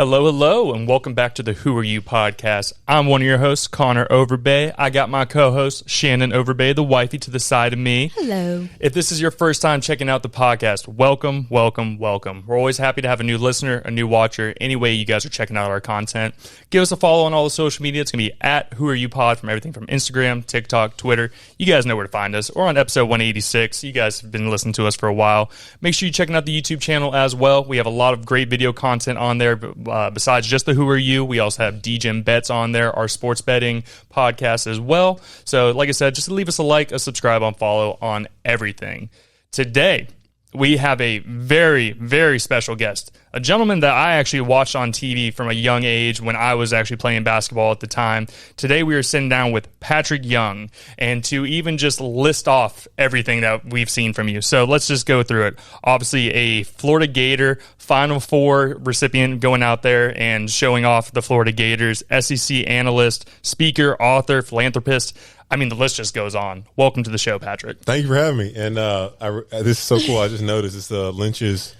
Hello, hello, and welcome back to the Who Are You podcast. I'm one of your hosts, Connor Overbay. I got my co-host, Shannon Overbay, the wifey, to the side of me. Hello. If this is your first time checking out the podcast, welcome, welcome, welcome. We're always happy to have a new listener, a new watcher, any way you guys are checking out our content. Give us a follow on all the social media. It's going to be at Who Are You Pod from everything from Instagram, TikTok, Twitter. You guys know where to find us. Or on episode 186. You guys have been listening to us for a while. Make sure you're checking out the YouTube channel as well. We have a lot of great video content on there. Besides just the Who Are You, we also have DGen Bets on there, our sports betting podcast as well. So like I said, just leave us a like, a subscribe, on follow on everything. Today, we have a very, very special guest, a gentleman that I actually watched on TV from a young age when I was actually playing basketball at the time. Today, we are sitting down with Patric Young, and to even just list off everything that we've seen from you. So let's just go through it. Obviously, a Florida Gator Final Four recipient going out there and showing off the Florida Gators, SEC analyst, speaker, author, philanthropist. I mean, the list just goes on. Welcome to the show, Patric. Thank you for having me. And this is so cool. I just noticed it's Lynch's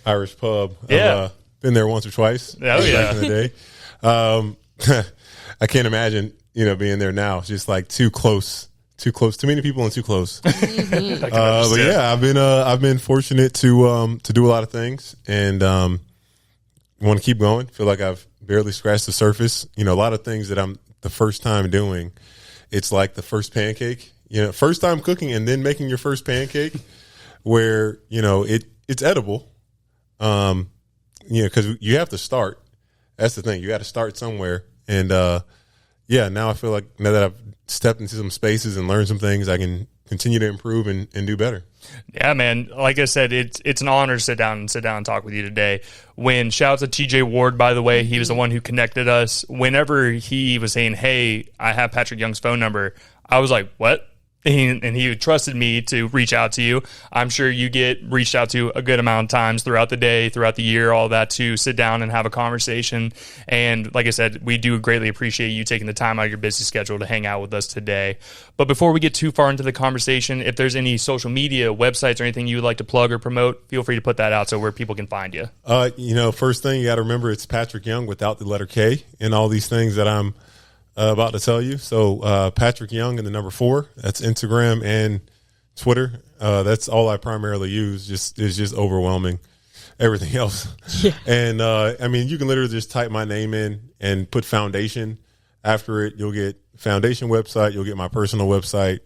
Irish Pub. Yeah. I've been there once or twice. Oh, yeah. Back in the day. I can't imagine, being there now. It's just like too close. Too many people and too close. But yeah, I've been fortunate to do a lot of things and want to keep going. Feel like I've barely scratched the surface. A lot of things that I'm the first time doing. It's like the first pancake, first time cooking and then making your first pancake where, it's edible. Because you have to start. That's the thing. You got to start somewhere. And, now I feel like now that I've stepped into some spaces and learned some things, I can continue to improve and do better. Yeah, man. Like I said, it's an honor to sit down and talk with you today. Shout out to TJ Ward, by the way. He was the one who connected us. Whenever he was saying, hey, I have Patric Young's phone number, I was like, what? And he trusted me to reach out to you. I'm sure you get reached out to a good amount of times throughout the day, throughout the year, all that, to sit down and have a conversation. And like I said, we do greatly appreciate you taking the time out of your busy schedule to hang out with us today. But before we get too far into the conversation, if there's any social media, websites, or anything you would like to plug or promote, feel free to put that out so where people can find you. First thing you got to remember, it's Patric Young without the letter K and all these things that I'm about to tell you. So Patric Young and the number 4, that's Instagram and Twitter. That's all I primarily use. It's just overwhelming everything else. Yeah. And you can literally just type my name in and put foundation after it. You'll get foundation website. You'll get my personal website.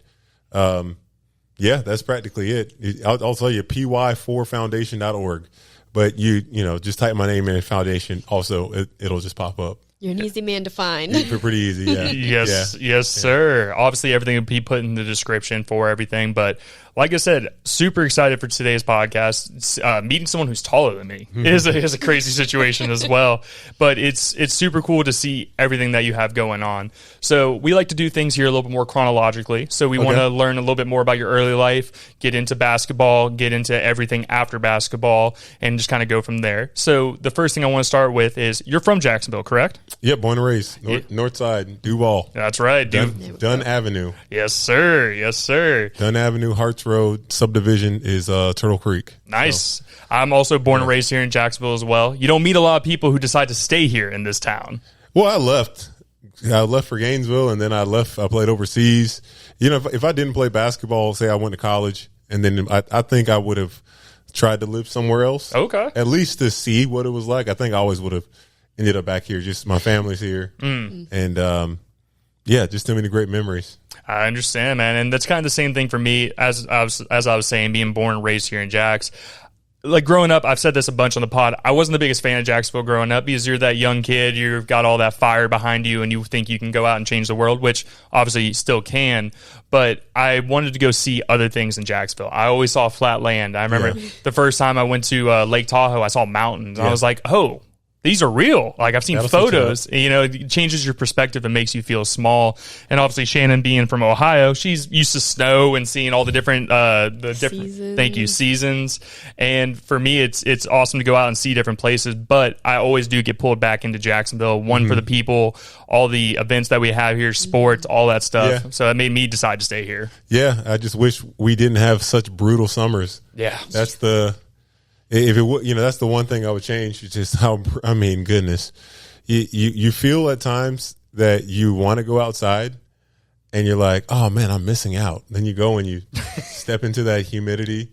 That's practically it. I'll tell you py4foundation.org, but you just type my name in foundation. Also, it'll just pop up. You're an easy man to find. Pretty easy, yeah. Yes, sir. Obviously, everything will be put in the description for everything. But like I said, super excited for today's podcast. Meeting someone who's taller than me is a crazy situation as well. But it's super cool to see everything that you have going on. So we like to do things here a little bit more chronologically. So we want to learn a little bit more about your early life, get into basketball, get into everything after basketball, and just kind of go from there. So the first thing I want to start with is you're from Jacksonville, correct? Yeah, born and raised. North side, Duval. That's right. Dunn Avenue. Yes, sir. Yes, sir. Dunn Avenue, Harts Road, subdivision is Turtle Creek. Nice. So. I'm also born and raised here in Jacksonville as well. You don't meet a lot of people who decide to stay here in this town. Well, I left. I left for Gainesville, and then I played overseas. If I didn't play basketball, say I went to college, and then I think I would have tried to live somewhere else. Okay. At least to see what it was like. I think I always would have ended up back here. Just my family's here. And just too many great memories. I understand, man. And that's kind of the same thing for me as I was saying, being born and raised here in Jax. Like growing up, I've said this a bunch on the pod, I wasn't the biggest fan of Jacksonville growing up because you're that young kid, you've got all that fire behind you and you think you can go out and change the world, which obviously you still can. But I wanted to go see other things in Jacksonville. I always saw flat land. I remember the first time I went to Lake Tahoe, I saw mountains. And I was like, oh, these are real. Like I've seen photos, it changes your perspective and makes you feel small. And obviously Shannon being from Ohio, she's used to snow and seeing all the different, seasons. And for me, it's awesome to go out and see different places, but I always do get pulled back into Jacksonville. One, for the people, all the events that we have here, sports, all that stuff. Yeah. So it made me decide to stay here. Yeah. I just wish we didn't have such brutal summers. Yeah. That's the If it would, that's the one thing I would change. Just how, goodness, you feel at times that you want to go outside and you're like, oh man, I'm missing out. Then you go and you step into that humidity.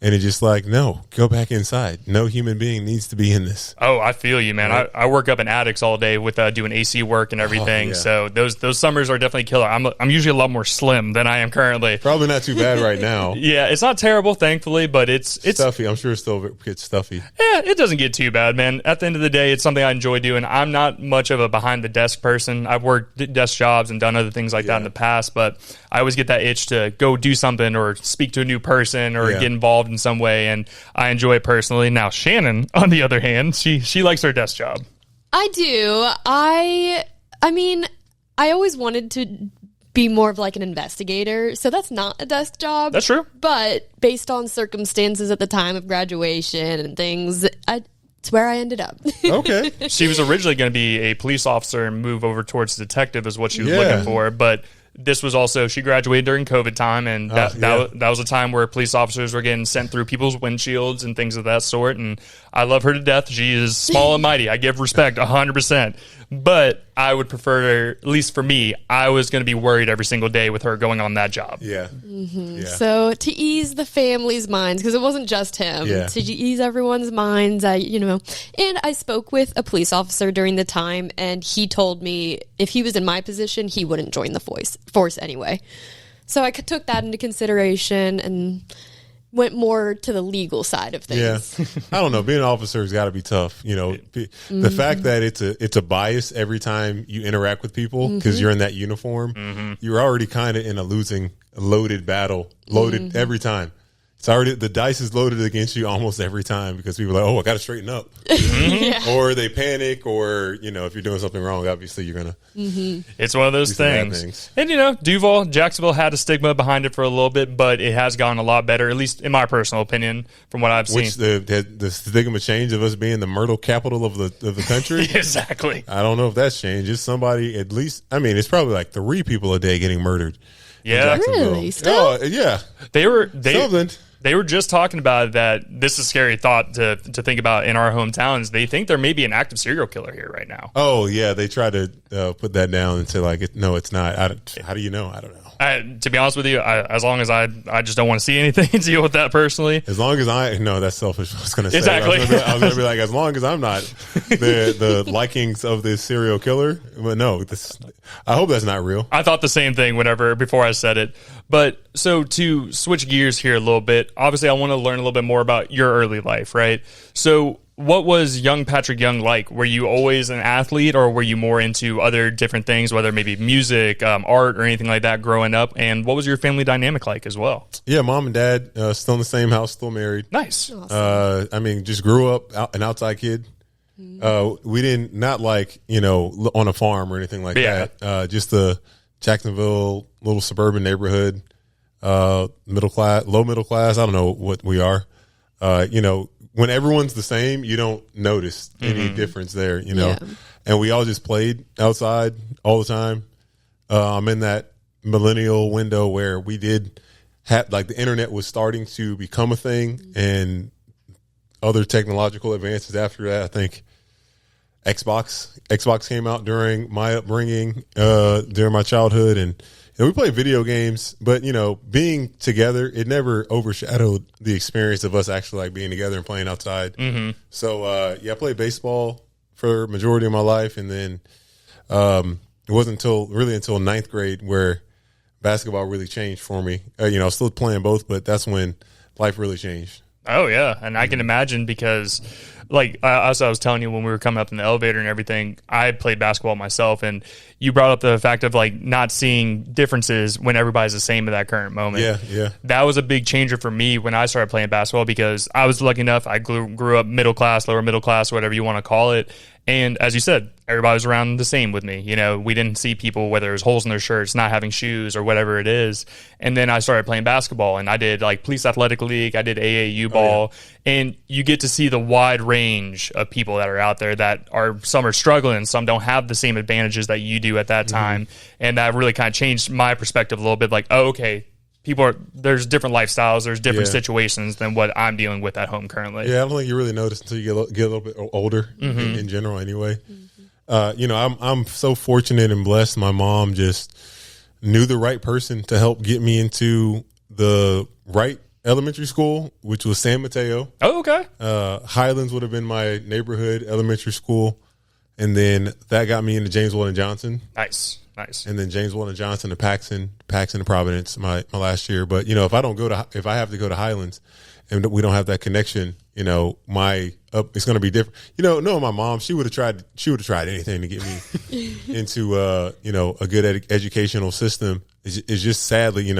And it's just like, no, go back inside. No human being needs to be in this. Oh, I feel you, man. Right? I work up in attics all day with doing AC work and everything. So those summers are definitely killer. I'm usually a lot more slim than I am currently. Probably not too bad right now. Yeah, it's not terrible, thankfully, but it's stuffy. I'm sure it still gets stuffy. Yeah, it doesn't get too bad, man. At the end of the day, it's something I enjoy doing. I'm not much of a behind the desk person. I've worked desk jobs and done other things like that in the past, but I always get that itch to go do something or speak to a new person or get involved in some way, and I enjoy it personally. Now, Shannon, on the other hand, she likes her desk job. I do. I mean, I always wanted to be more of like an investigator, so that's not a desk job. That's true. But based on circumstances at the time of graduation and things, it's where I ended up. Okay. She was originally going to be a police officer and move over towards detective is what she was looking for, but this was also, she graduated during COVID time, and that was a time where police officers were getting sent through people's windshields and things of that sort, and I love her to death. She is small and mighty. I give respect 100%, but I would prefer her, at least for me, I was going to be worried every single day with her going on that job. Yeah. Mm-hmm. Yeah. So to ease the family's minds, because it wasn't just him, to ease everyone's minds, and I spoke with a police officer during the time, and he told me if he was in my position, he wouldn't join the force anyway. So I took that into consideration and went more to the legal side of things. Yeah. I don't know. Being an officer has got to be tough. The fact that it's a bias every time you interact with people because you're in that uniform, you're already kind of in a loaded battle, every time. It's already, the dice is loaded against you almost every time because people are like, oh, I got to straighten up. Or they panic, or, if you're doing something wrong, obviously you're going to. It's one of those things. And, Duval, Jacksonville had a stigma behind it for a little bit, but it has gone a lot better, at least in my personal opinion, from what I've seen. Which the stigma change of us being the myrtle capital of the country? Exactly. I don't know if that's changed. It's somebody, at least, it's probably like 3 people a day getting murdered. Yeah. Really? Still? Oh, yeah. They were just talking about that. This is a scary thought to think about in our hometowns. They think there may be an active serial killer here right now. Oh, yeah. They try to put that down and say, no, it's not. How do you know? I don't know. To be honest with you, as long as I just don't want to see anything and deal with that personally. As long as that's selfish. I was going to say. Exactly. I was going to be like, as long as I'm not the likings of this serial killer. But no, I hope that's not real. I thought the same thing before I said it. But so to switch gears here a little bit, obviously I want to learn a little bit more about your early life, right? So what was young Patric Young like? Were you always an athlete, or were you more into other different things, whether maybe music, art, or anything like that growing up? And what was your family dynamic like as well? Yeah, mom and dad still in the same house, still married. Nice. Awesome. Just grew up an outside kid. We didn't, not like, on a farm or anything like that. Just the Jacksonville little suburban neighborhood, low middle class. I don't know what we are. When everyone's the same, you don't notice any difference there, and we all just played outside all the time. I'm in that millennial window where we did have, like, the internet was starting to become a thing, and other technological advances after that. I think Xbox came out during my upbringing, during my childhood, and we played video games, but, being together, it never overshadowed the experience of us actually, like, being together and playing outside. So, I played baseball for a majority of my life, and then it wasn't until ninth grade where basketball really changed for me. I was still playing both, but that's when life really changed. Oh, yeah, and I can imagine because, like, as I was telling you when we were coming up in the elevator and everything, I played basketball myself, and you brought up the fact of, like, not seeing differences when everybody's the same at that current moment. Yeah. That was a big changer for me when I started playing basketball because I was lucky enough, I grew up middle class, lower middle class, whatever you want to call it, and as you said, everybody was around the same with me. We didn't see people, whether it was holes in their shirts, not having shoes, or whatever it is. And then I started playing basketball, and I did, like, Police Athletic League. I did AAU ball. And you get to see the wide range of people that are out there that some are struggling, some don't have the same advantages that you do at that time. And that really kind of changed my perspective a little bit. Like, oh, okay, there's different lifestyles, there's different situations than what I'm dealing with at home currently. Yeah, I don't think you really notice until you get a little bit older in general anyway. I'm so fortunate and blessed. My mom just knew the right person to help get me into the right elementary school, which was San Mateo. Oh, okay. Highlands would have been my neighborhood elementary school. And then that got me into James Weldon Johnson. Nice. And then James Weldon Johnson to Paxton to Providence my last year. But, if I have to go to Highlands and we don't have that connection, it's going to be different. No, my mom, she would have tried anything to get me into, a good educational system. It's just sadly,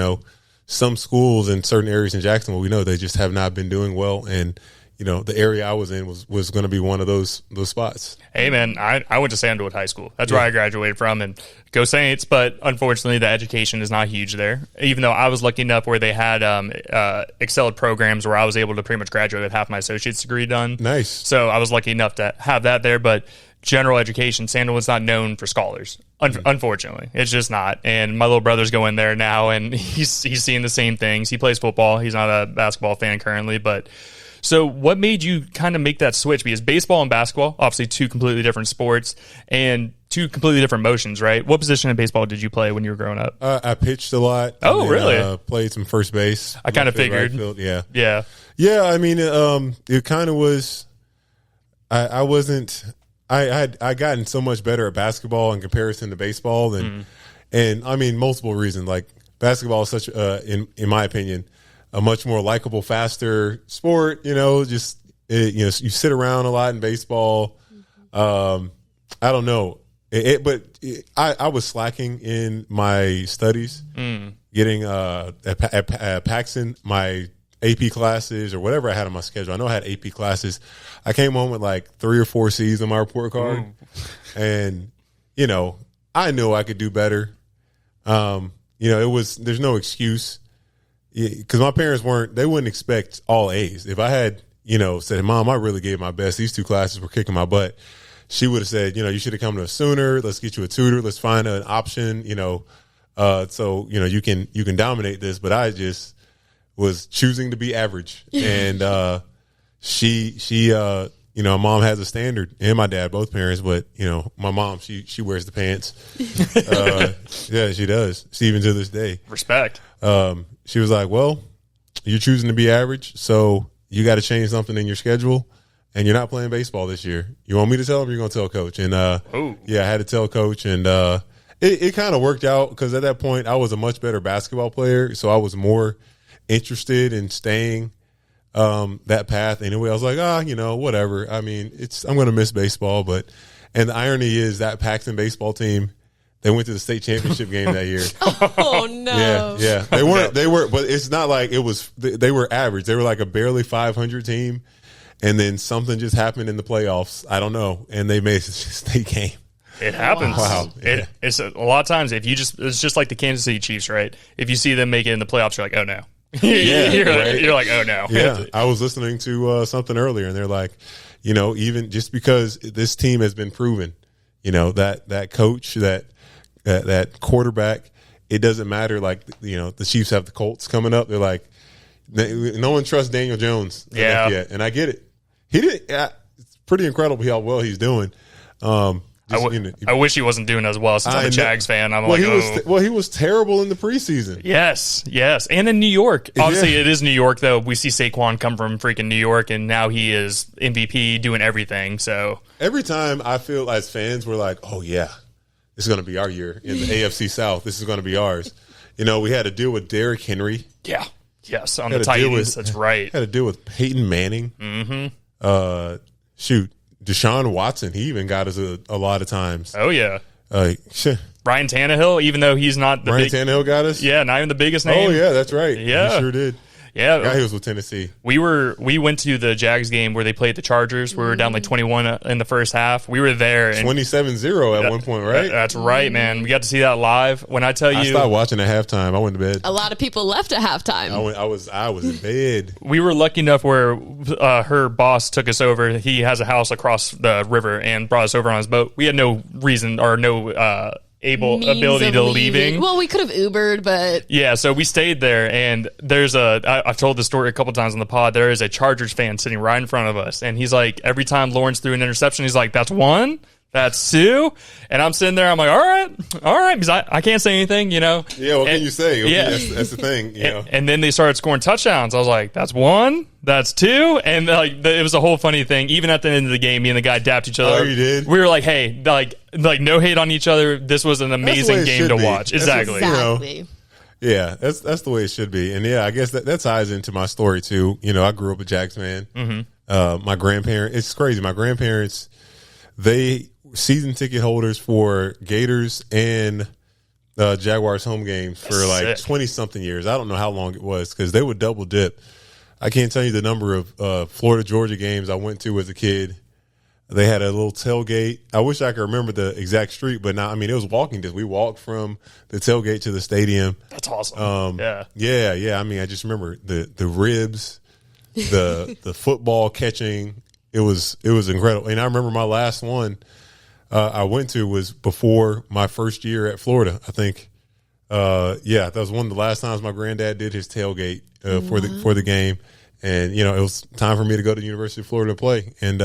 some schools in certain areas in Jacksonville, we know they just have not been doing well. And, the area I was in was going to be one of those spots. Hey, man, I went to Sandwood High School. That's where I graduated from, and go Saints. But unfortunately, the education is not huge there. Even though I was lucky enough where they had excelled programs where I was able to pretty much graduate with half my associate's degree done. Nice. So I was lucky enough to have that there. But general education, Sandalwood's not known for scholars. Unfortunately, it's just not. And my little brother's going there now, and he's seeing the same things. He plays football. He's not a basketball fan currently, but. So what made you kind of make that switch? Because baseball and basketball, obviously two completely different sports and two completely different motions, right? What position in baseball did you play when you were growing up? I pitched a lot. Oh, really? Played some first base. I kind of figured. Right field, yeah. Yeah. I mean, it kind of was. I wasn't. I gotten so much better at basketball in comparison to baseball than, and I mean multiple reasons. Like basketball is such, in my opinion, a much more likable, faster sport. You sit around a lot in baseball. I don't know, I was slacking in my studies, getting at Paxton my AP classes or whatever I had on my schedule. I know I had AP classes. I came home with like 3 or 4 C's on my report card, and I knew I could do better. There's no excuse. Because my parents wouldn't expect all A's. If I had, said, Mom, I really gave my best. These 2 classes were kicking my butt. She would have said, you should have come to us sooner. Let's get you a tutor. Let's find an option, so, you can dominate this. But I just was choosing to be average. And my mom has a standard, and my dad, both parents. But, my mom, she wears the pants. Yeah, she does. Even to this day. Respect. She was like, well, you're choosing to be average, so you got to change something in your schedule, and you're not playing baseball this year. You want me to tell him, or you're going to tell coach? And, I had to tell coach, and it kind of worked out because at that point I was a much better basketball player, so I was more interested in staying that path anyway. I was like, whatever. I mean, I'm going to miss baseball, and the irony is that Paxton baseball team, they went to the state championship game that year. Oh no! Yeah. They were, but it's not like it was. They were average. They were like a barely 500 team, and then something just happened in the playoffs. I don't know, and they made it to the state game. It happens. Wow. Yeah. It's a lot of times it's just like the Kansas City Chiefs, right? If you see them make it in the playoffs, you're like, oh no. You're like, oh no. Yeah, I was listening to something earlier, and they're like, even just because this team has been proven, that coach, that quarterback, it doesn't matter. Like, the Chiefs have the Colts coming up. They're like, no one trusts Daniel Jones yet. And I get it. He did. It's pretty incredible how well he's doing. I wish he wasn't doing as well since I'm a Jags fan. He was terrible in the preseason. Yes. And in New York. Obviously, it is New York, though. We see Saquon come from freaking New York, and now he is MVP doing everything. So every time I feel as fans, we're like, oh, yeah, this is going to be our year in the AFC South. This is going to be ours. We had to deal with Derrick Henry. Yeah. Yes, on the Titans. That's right. Had to deal with Peyton Manning. Mm-hmm. Deshaun Watson, he even got us a lot of times. Oh, yeah. Ryan Tannehill, even though he's not the Tannehill got us? Yeah, not even the biggest name. Oh, yeah, that's right. Yeah. He sure did. Yeah. Yeah, he was with Tennessee. We went to the Jags game where they played the Chargers. We were down like 21 in the first half. We were there. 27-0 at one point, right? That's right, man. We got to see that live. When I tell you, I stopped watching at halftime. I went to bed. A lot of people left at halftime. I was in bed. We were lucky enough where her boss took us over. He has a house across the river and brought us over on his boat. We had no reason or no ability to leaving. Well, we could have Ubered, but yeah, so we stayed there, and I've told this story a couple times on the pod. There is a Chargers fan sitting right in front of us, and he's like, every time Lawrence threw an interception, he's like, that's one, that's two, and I'm sitting there, I'm like, all right, because I can't say anything, you know. Yeah, what can you say? Yeah, that's the thing, you know. And then they started scoring touchdowns. I was like, that's one, that's two, and like it was a whole funny thing. Even at the end of the game, me and the guy dapped each other. Oh, you did? We were like, hey, like no hate on each other. This was an amazing game to watch. Exactly. Yeah, that's the way it should be. And yeah, I guess that ties into my story too. You know, I grew up a Jags fan. Mm-hmm. My grandparents, it's crazy. My grandparents, they season ticket holders for Gators and Jaguars home games for like 20 something years. I don't know how long it was because they would double dip. I can't tell you the number of Florida Georgia games I went to as a kid. They had a little tailgate. I wish I could remember the exact street, but now, I mean, it was walking distance. We walked from the tailgate to the stadium. That's awesome. Yeah. I mean, I just remember the ribs, the football catching. It was incredible. And I remember my last one I went to was before my first year at Florida. I think, that was one of the last times my granddad did his tailgate for the game. And, you know, it was time for me to go to the University of Florida to play. And,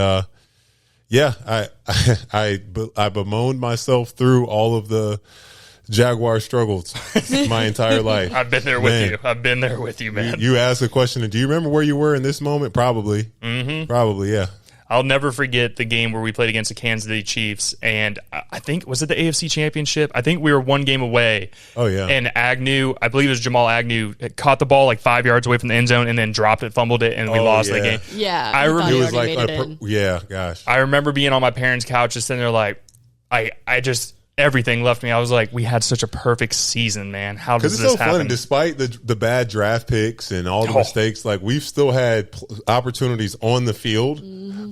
I bemoaned myself through all of the Jaguar struggles my entire life. I've been there with you. I've been there with you, man. You asked the question, do you remember where you were in this moment? Probably. Mm-hmm. Probably, yeah. I'll never forget the game where we played against the Kansas City Chiefs, and I think, was it the AFC Championship? I think we were one game away. Oh, yeah. And Agnew, I believe it was Jamal Agnew, caught the ball like 5 yards away from the end zone and then dropped it, fumbled it, and we lost the game. Yeah. I remember it was like, gosh. I remember being on my parents' couch just sitting there like, I just... everything left me. I was like, we had such a perfect season, man. How does this happen? Because it's so funny. Despite the bad draft picks and all the mistakes, like we've still had opportunities on the field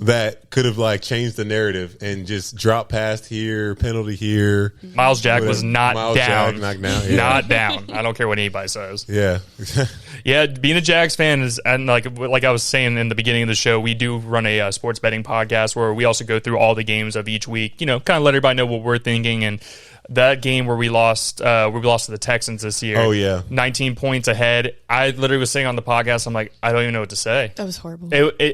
that could have like changed the narrative and just dropped past here, penalty here. Miles Jack was not down. Yeah. Not down. I don't care what anybody says. Yeah. Yeah, being a Jags fan is, and like I was saying in the beginning of the show, we do run a sports betting podcast where we also go through all the games of each week, you know, kind of let everybody know what we're thinking. And that game where we lost to the Texans this year. Oh, yeah. 19 points ahead. I literally was saying on the podcast, I'm like, I don't even know what to say. That was horrible.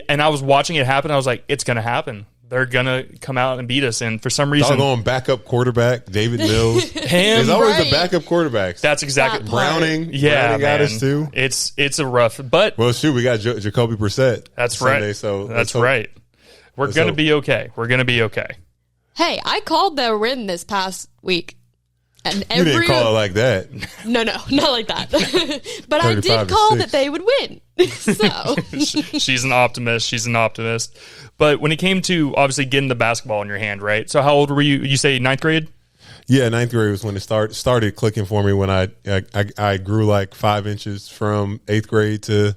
And I was watching it happen. I was like, it's going to happen. They're going to come out and beat us. And for some reason... Going backup quarterback, David Mills. There's always the backup quarterbacks. That's exactly... Browning. Yeah, Browning got us too. It's a rough... But... Well, shoot, we got Jacoby Brissett. That's Sunday, right. So that's right. We're going to be okay. We're going to be okay. Hey, I called the win this past week. And you didn't call it like that. No, not like that. But I did call that they would win. So she's an optimist. But when it came to obviously getting the basketball in your hand, right? So how old were you? You say ninth grade? Yeah, ninth grade was when it started clicking for me when I grew like 5 inches from 8th grade to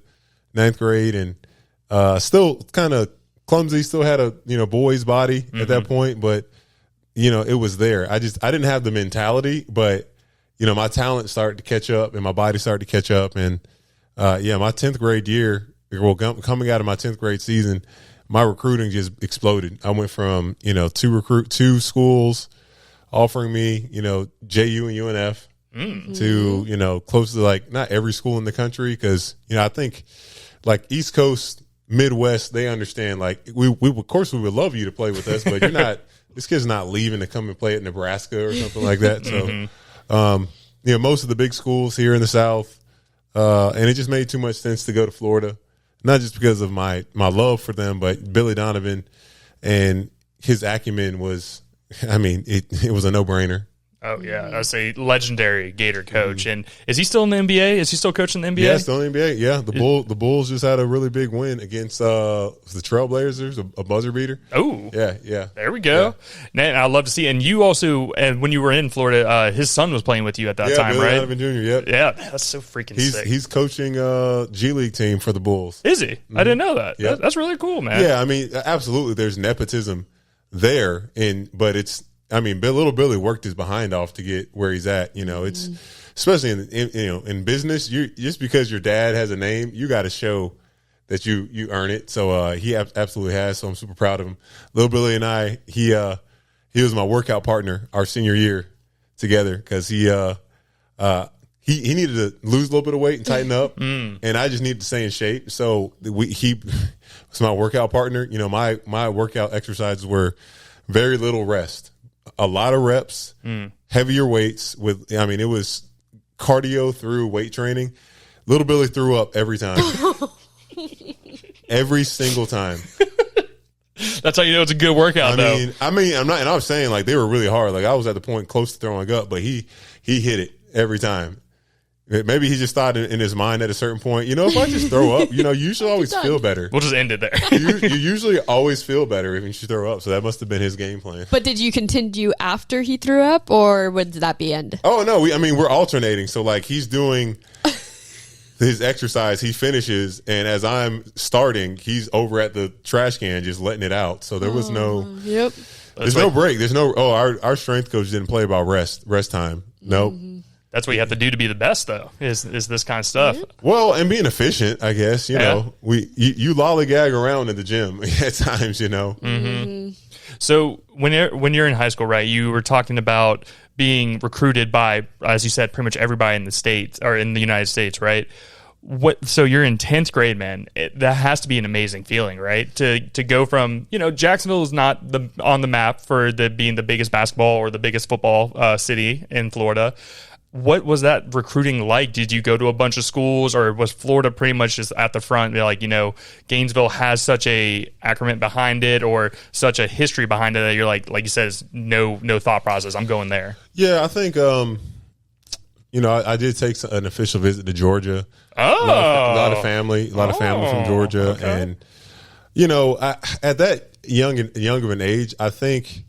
9th grade, and still kind of clumsy. Still had a boy's body at that point, but. It was there. I didn't have the mentality, but, my talent started to catch up and my body started to catch up. And, my 10th grade year, coming out of my 10th grade season, my recruiting just exploded. I went from, two schools offering me, JU and UNF to, close to like not every school in the country. Cause, I think like East Coast, Midwest, they understand like we of course we would love you to play with us, but you're not, this kid's not leaving to come and play at Nebraska or something like that. So, most of the big schools here in the South, and it just made too much sense to go to Florida, not just because of my love for them, but Billy Donovan and his acumen was, it was a no-brainer. Oh, yeah. That's a legendary Gator coach. And is he still in the NBA? Is he still coaching the NBA? Yeah, still in the NBA. Yeah, the Bulls just had a really big win against the Trailblazers, a buzzer beater. Oh. Yeah. There we go. Yeah. And I'd love to see. And you also, and when you were in Florida, his son was playing with you at that time, Billy right? Donovan Jr., yep. Yeah, that's so freaking sick. He's coaching G League team for the Bulls. Is he? I didn't know that. Yep. That's really cool, man. Yeah, absolutely. There's nepotism there, but it's, little Billy worked his behind off to get where he's at. It's especially in business. You just because your dad has a name, you got to show that you earn it. So he absolutely has. So I'm super proud of him. Little Billy and I, he was my workout partner our senior year. together because he needed to lose a little bit of weight and tighten up, and I just needed to stay in shape. So he was my workout partner. You know, my workout exercises were very little rest, a lot of reps, heavier weights. It was cardio through weight training. Little Billy threw up every time, every single time. That's how you know it's a good workout, though. I'm not, and I was saying like they were really hard. Like I was at the point close to throwing up, but he hit it every time. Maybe he just thought in his mind at a certain point, if I just throw up, you should always feel better. We'll just end it there. you usually always feel better if you should throw up. So that must have been his game plan. But did you continue after he threw up, or would that be end? Oh no, we're alternating. So like he's doing his exercise, he finishes, and as I'm starting, he's over at the trash can just letting it out. So there was no There's no break. There's no our strength coach didn't play about rest time. Nope. That's what you have to do to be the best, though, is this kind of stuff. Well, and being efficient, I guess, you lollygag around in the gym at times, So when you're in high school, right, you were talking about being recruited by, as you said, pretty much everybody in the States or in the United States, right? So you're in 10th grade, man. That has to be an amazing feeling, right? To go from, Jacksonville is not on the map for being the biggest basketball or the biggest football city in Florida. What was that recruiting like? Did you go to a bunch of schools, or was Florida pretty much just at the front? Like, Gainesville has such a accurate behind it, or such a history behind it that you're like you said, no thought process. I'm going there. Yeah, I think, I did take an official visit to Georgia. Oh, a lot of family from Georgia, okay. And at that young of an age, I think.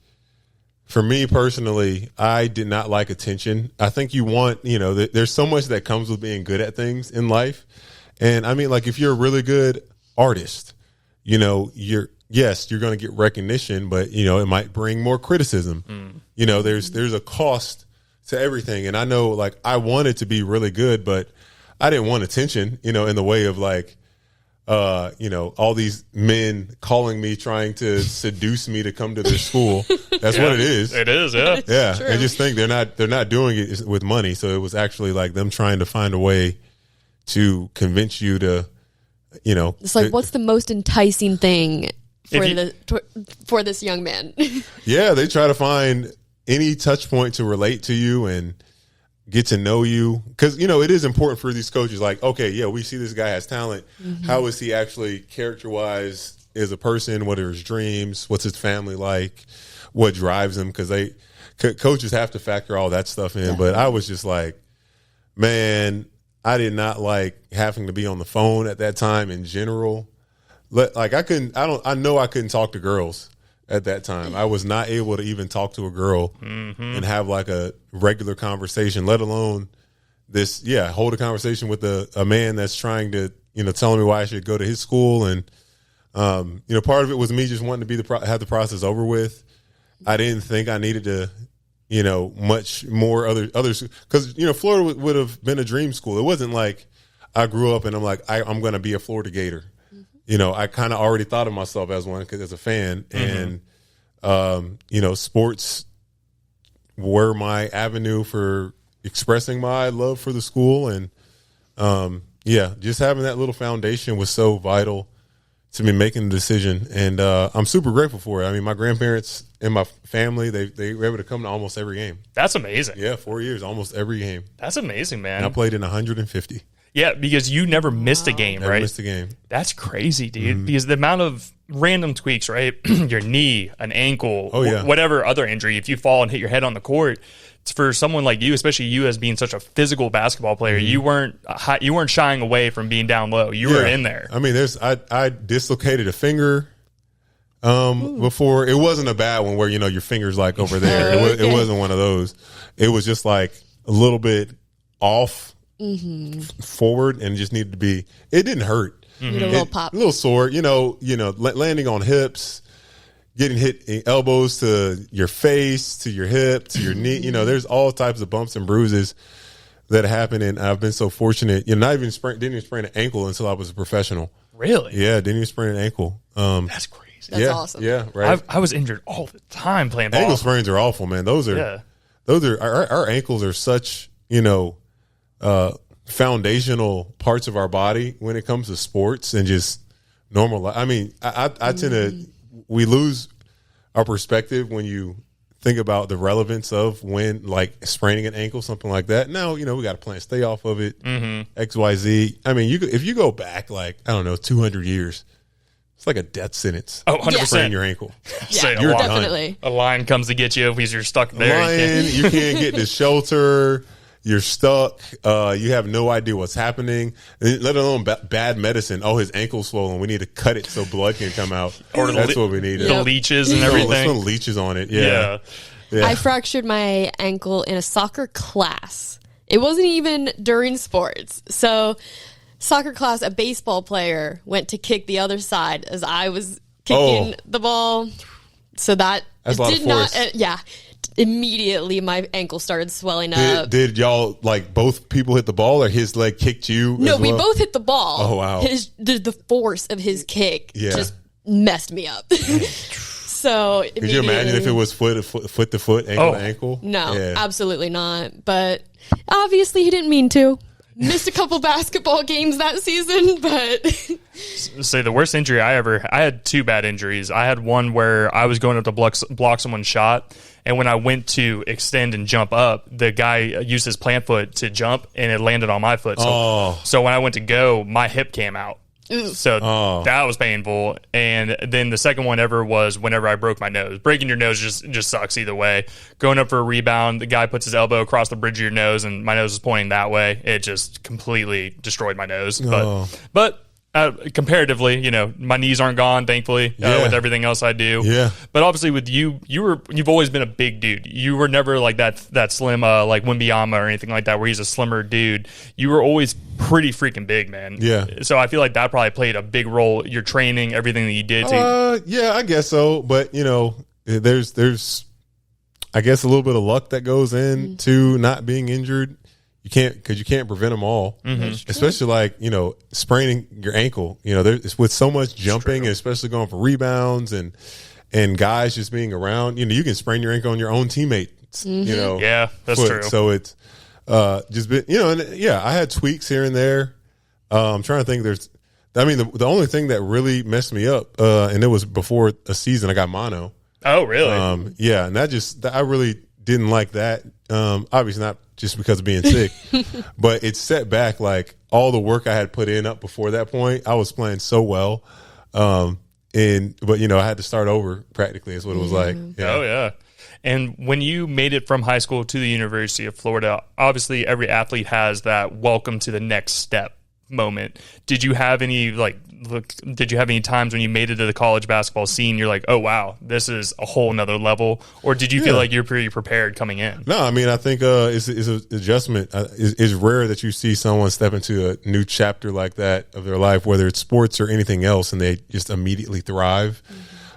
For me personally, I did not like attention. I think you want, there's so much that comes with being good at things in life. And if you're a really good artist, you're going to get recognition, but, it might bring more criticism. There's a cost to everything. And I know, I wanted to be really good, but I didn't want attention, in the way of all these men calling me, trying to seduce me to come to their school. That's what it is. It is, yeah. Yeah. I just think they're not doing it with money. So it was actually them trying to find a way to convince you to, It's what's the most enticing thing for this young man? Yeah, they try to find any touch point to relate to you and get to know you, because it is important for these coaches. We see this guy has talent. Mm-hmm. How is he actually character-wise as a person? What are his dreams? What's his family like? What drives him? Because coaches have to factor all that stuff in. Yeah. But I was just man, I did not like having to be on the phone at that time in general. I know I couldn't talk to girls. At that time, I was not able to even talk to a girl and have a regular conversation, let alone hold a conversation with a man that's trying to, telling me why I should go to his school. And, part of it was me just wanting to have the process over with. I didn't think I needed to, much more others, because, Florida would have been a dream school. It wasn't like I grew up and I'm going to be a Florida Gator. I kind of already thought of myself as one as a fan, and sports were my avenue for expressing my love for the school, and just having that little foundation was so vital to me making the decision, and I'm super grateful for it. My grandparents and my family, they were able to come to almost every game. That's amazing. Yeah, 4 years, almost every game. That's amazing, man. And I played in 150. Yeah, because you never missed a game, never right? Missed a game. That's crazy, dude. Mm-hmm. Because the amount of random tweaks, right? Your knee, an ankle, whatever other injury, if you fall and hit your head on the court, it's for someone like you, especially you as being such a physical basketball player, you weren't shying away from being down low. You were in there. I dislocated a finger before. It wasn't a bad one where your finger's over there. It wasn't one of those. It was just a little bit off. Mm-hmm. Forward, and just needed to be. It didn't hurt. Mm-hmm. A little pop, a little sore. Landing on hips, getting hit in elbows to your face, to your hip, to your knee. There's all types of bumps and bruises that happen, and I've been so fortunate. Didn't even sprain an ankle until I was a professional. Really? Yeah, didn't even sprain an ankle. That's crazy. That's awesome. Yeah, right. I was injured all the time playing ball. Ankle sprains are awful, man. Those are those are our ankles are such, foundational parts of our body when it comes to sports and just normal life. I mean, I tend to, we lose our perspective when you think about the relevance of when, like, spraining an ankle, something like that. Now, we got a plan, stay off of it, XYZ. I mean, if you go back, like, I don't know, 200 years, it's like a death sentence. Oh, 100%. Sprain your ankle. Yeah, you're definitely. A lion comes to get you because you're stuck there. You can't get to shelter. You're stuck. You have no idea what's happening, let alone bad medicine. Oh, his ankle's swollen. We need to cut it so blood can come out. Or that's what we need. The leeches and everything. Let's put leeches on it. Yeah. I fractured my ankle in a soccer class. It wasn't even during sports. So, soccer class, a baseball player went to kick the other side as I was kicking the ball. So that's did not. Immediately my ankle started swelling up. Did y'all, like, both people hit the ball, or his leg kicked you? No, we both hit the ball. Oh, wow. The force of his kick just messed me up. So could you imagine if it was foot to foot, ankle to ankle? No, absolutely not. But obviously he didn't mean to. Missed a couple basketball games that season, but say the worst injury I had two bad injuries. I had one where I was going up to block someone's shot, and when I went to extend and jump up, the guy used his plant foot to jump, and it landed on my foot. So when I went to go, my hip came out. So that was painful. And then the second one ever was whenever I broke my nose. Breaking your nose just sucks either way. Going up for a rebound, the guy puts his elbow across the bridge of your nose, and my nose is pointing that way. It just completely destroyed my nose. But comparatively, my knees aren't gone, thankfully, with everything else I do. Yeah. But obviously with you've always been a big dude. You were never like that slim, like Wimbyama or anything like that, where he's a slimmer dude. You were always pretty freaking big, man. Yeah. So I feel like that probably played a big role. Your training, everything that you did. Yeah, I guess so. But, there's, I guess, a little bit of luck that goes into not being injured. You can't prevent them all, especially like, spraining your ankle, there's with so much jumping and especially going for rebounds and guys just being around, you can sprain your ankle on your own teammates, Yeah, that's true. So it's, just been, I had tweaks here and there. I'm trying to think the only thing that really messed me up, and it was before a season, I got mono. Oh, really? And I really didn't like that. Obviously not just because of being sick, but it set back like all the work I had put in up before that point. I was playing so well. But I had to start over practically is what it was like. Yeah. Oh yeah. And when you made it from high school to the University of Florida, obviously every athlete has that welcome to the next step moment. Did you have any times when you made it to the college basketball scene, you're like, oh wow, this is a whole nother level? Or did you feel like you're pretty prepared coming in? No, I mean, I think it's an adjustment. It's rare that you see someone step into a new chapter like that of their life, whether it's sports or anything else, and they just immediately thrive.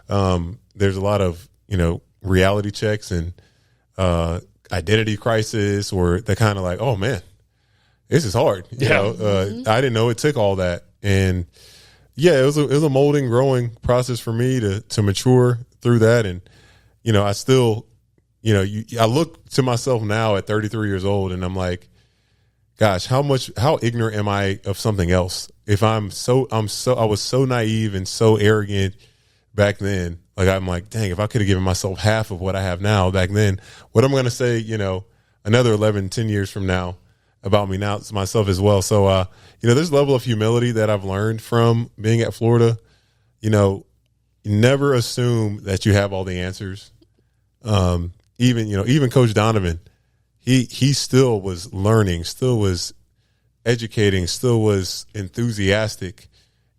There's a lot of reality checks and identity crisis, or they're kind of like, oh man, this is hard. I didn't know it took all that. And it was a molding, growing process for me to mature through that. And, I still, I look to myself now at 33 years old and I'm like, gosh, how ignorant am I of something else? If I was so naive and so arrogant back then. Like, I'm like, dang, if I could have given myself half of what I have now back then, what I'm going to say, another 11, 10 years from now about me now, it's myself as well. So, there's a level of humility that I've learned from being at Florida. Never assume that you have all the answers. Even Coach Donovan, he still was learning, still was educating, still was enthusiastic,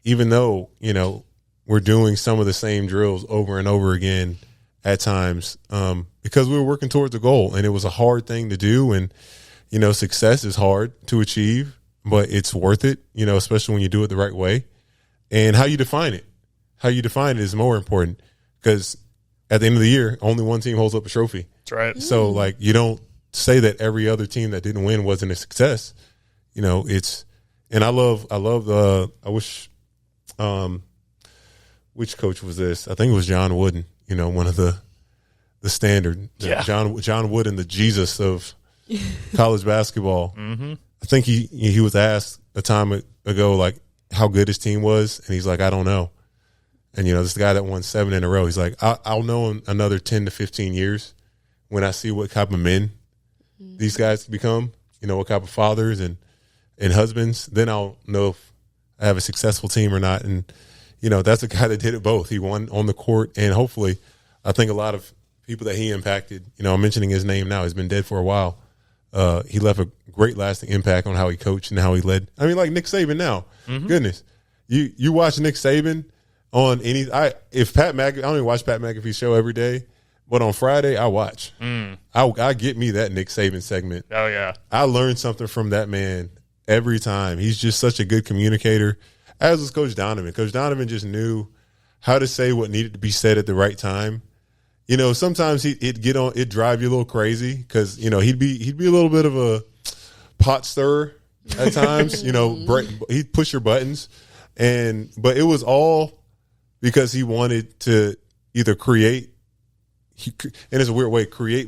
even though, we're doing some of the same drills over and over again at times, because we were working towards a goal, and it was a hard thing to do. And, success is hard to achieve, but it's worth it, especially when you do it the right way. And how you define it is more important, because at the end of the year, only one team holds up a trophy. That's right. So like, you don't say that every other team that didn't win wasn't a success. And I wish, which coach was this? I think it was John Wooden, one of the the standard. John Wooden, the Jesus of college basketball. Mm-hmm. I think he was asked a time ago, like, how good his team was, and he's like, I don't know. And, this is the guy that won 7 in a row. He's like, I'll know in another 10 to 15 years when I see what type of men these guys become, what type of fathers and husbands. Then I'll know if I have a successful team or not. And, that's a guy that did it both. He won on the court, and hopefully I think a lot of people that he impacted, I'm mentioning his name now. He's been dead for a while. He left a great lasting impact on how he coached and how he led. I mean, like Nick Saban now. Mm-hmm. Goodness. You watch Nick Saban on I don't even watch Pat McAfee's show every day, but on Friday I watch. I get me that Nick Saban segment. Oh, yeah. I learned something from that man every time. He's just such a good communicator, as was Coach Donovan. Coach Donovan just knew how to say what needed to be said at the right time. Sometimes it'd drive you a little crazy because, he'd be a little bit of a pot stirrer at times, he'd push your buttons. But it was all because he wanted to either create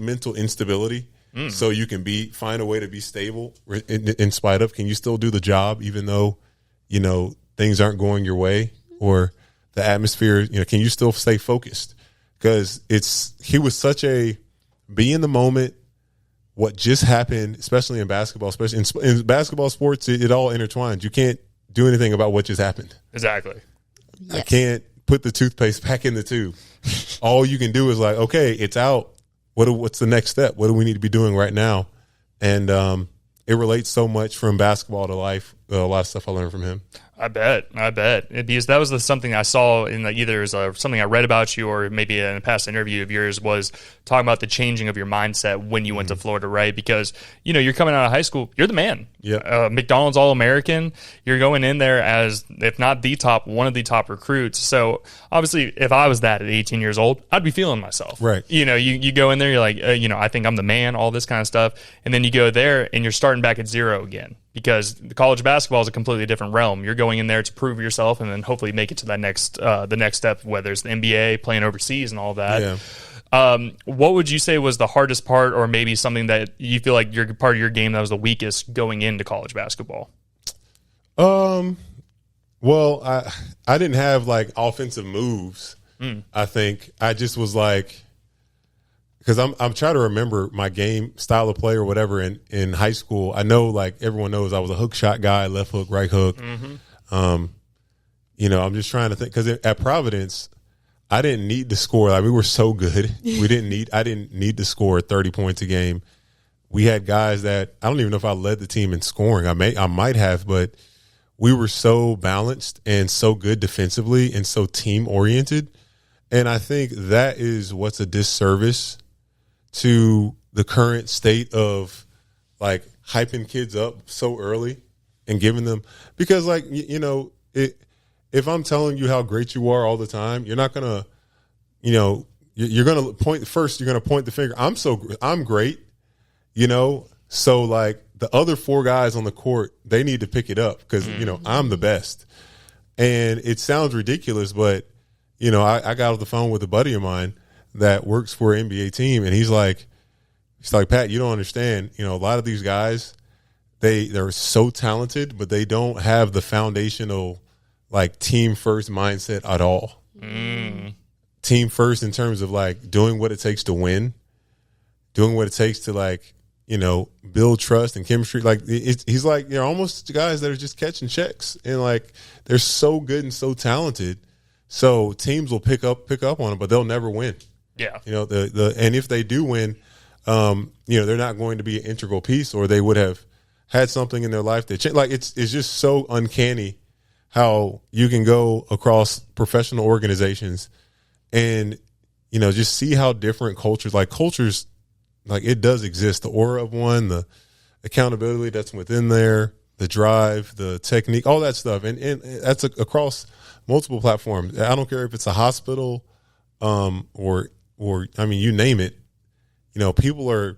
mental instability so you can find a way to be stable in spite of, can you still do the job even though, things aren't going your way, or the atmosphere, can you still stay focused? Because he was such a be in the moment. What just happened, especially in basketball, especially in basketball sports, it all intertwines. You can't do anything about what just happened. Exactly. Yes. I can't put the toothpaste back in the tube. All you can do is like, okay, it's out. What's the next step? What do we need to be doing right now? And it relates so much from basketball to life. A lot of stuff I learned from him. I bet. Because that was something I saw in either as something I read about you or maybe in a past interview of yours, was talking about the changing of your mindset when you went to Florida, right? Because, you're coming out of high school, you're the man. Yeah. McDonald's All-American. You're going in there as, if not the top, one of the top recruits. So obviously, if I was that at 18 years old, I'd be feeling myself. Right. You go in there, you're like, I think I'm the man, all this kind of stuff. And then you go there and you're starting back at zero again. Because the college basketball is a completely different realm. You're going in there to prove yourself and then hopefully make it to that the next step, whether it's the NBA, playing overseas and all that. Yeah. What would you say was the hardest part, or maybe something that you feel like your part of your game that was the weakest going into college basketball? Well, I didn't have like offensive moves. I think I just was like, because I'm trying to remember my game style of play or whatever in high school. I know, like everyone knows, I was a hook shot guy, left hook, right hook. Mm-hmm. I'm just trying to think, because at Providence, I didn't need to score. Like, we were so good. I didn't need to score 30 points a game. We had guys that, I don't even know if I led the team in scoring. I might have, but we were so balanced and so good defensively and so team oriented. And I think that is what's a disservice to the current state of like hyping kids up so early and giving them, because like, if I'm telling you how great you are all the time, you're not going to, you're going to point the finger. I'm great, so like the other 4 guys on the court, they need to pick it up because, I'm the best. And it sounds ridiculous, but I got off the phone with a buddy of mine that works for an NBA team, and he's like, Pat, you don't understand. A lot of these guys, they're so talented, but they don't have the foundational like team first mindset at all. Team first in terms of like doing what it takes to win, doing what it takes to like build trust and chemistry. Like he's like, almost almost guys that are just catching checks, and like they're so good and so talented. So teams will pick up on them, but they'll never win. Yeah. And if they do win, they're not going to be an integral piece, or they would have had something in their life that changed. Like it's just so uncanny how you can go across professional organizations and, just see how different cultures, like it does exist. The aura of one, the accountability that's within there, the drive, the technique, all that stuff. And that's across multiple platforms. I don't care if it's a hospital, or you name it. People are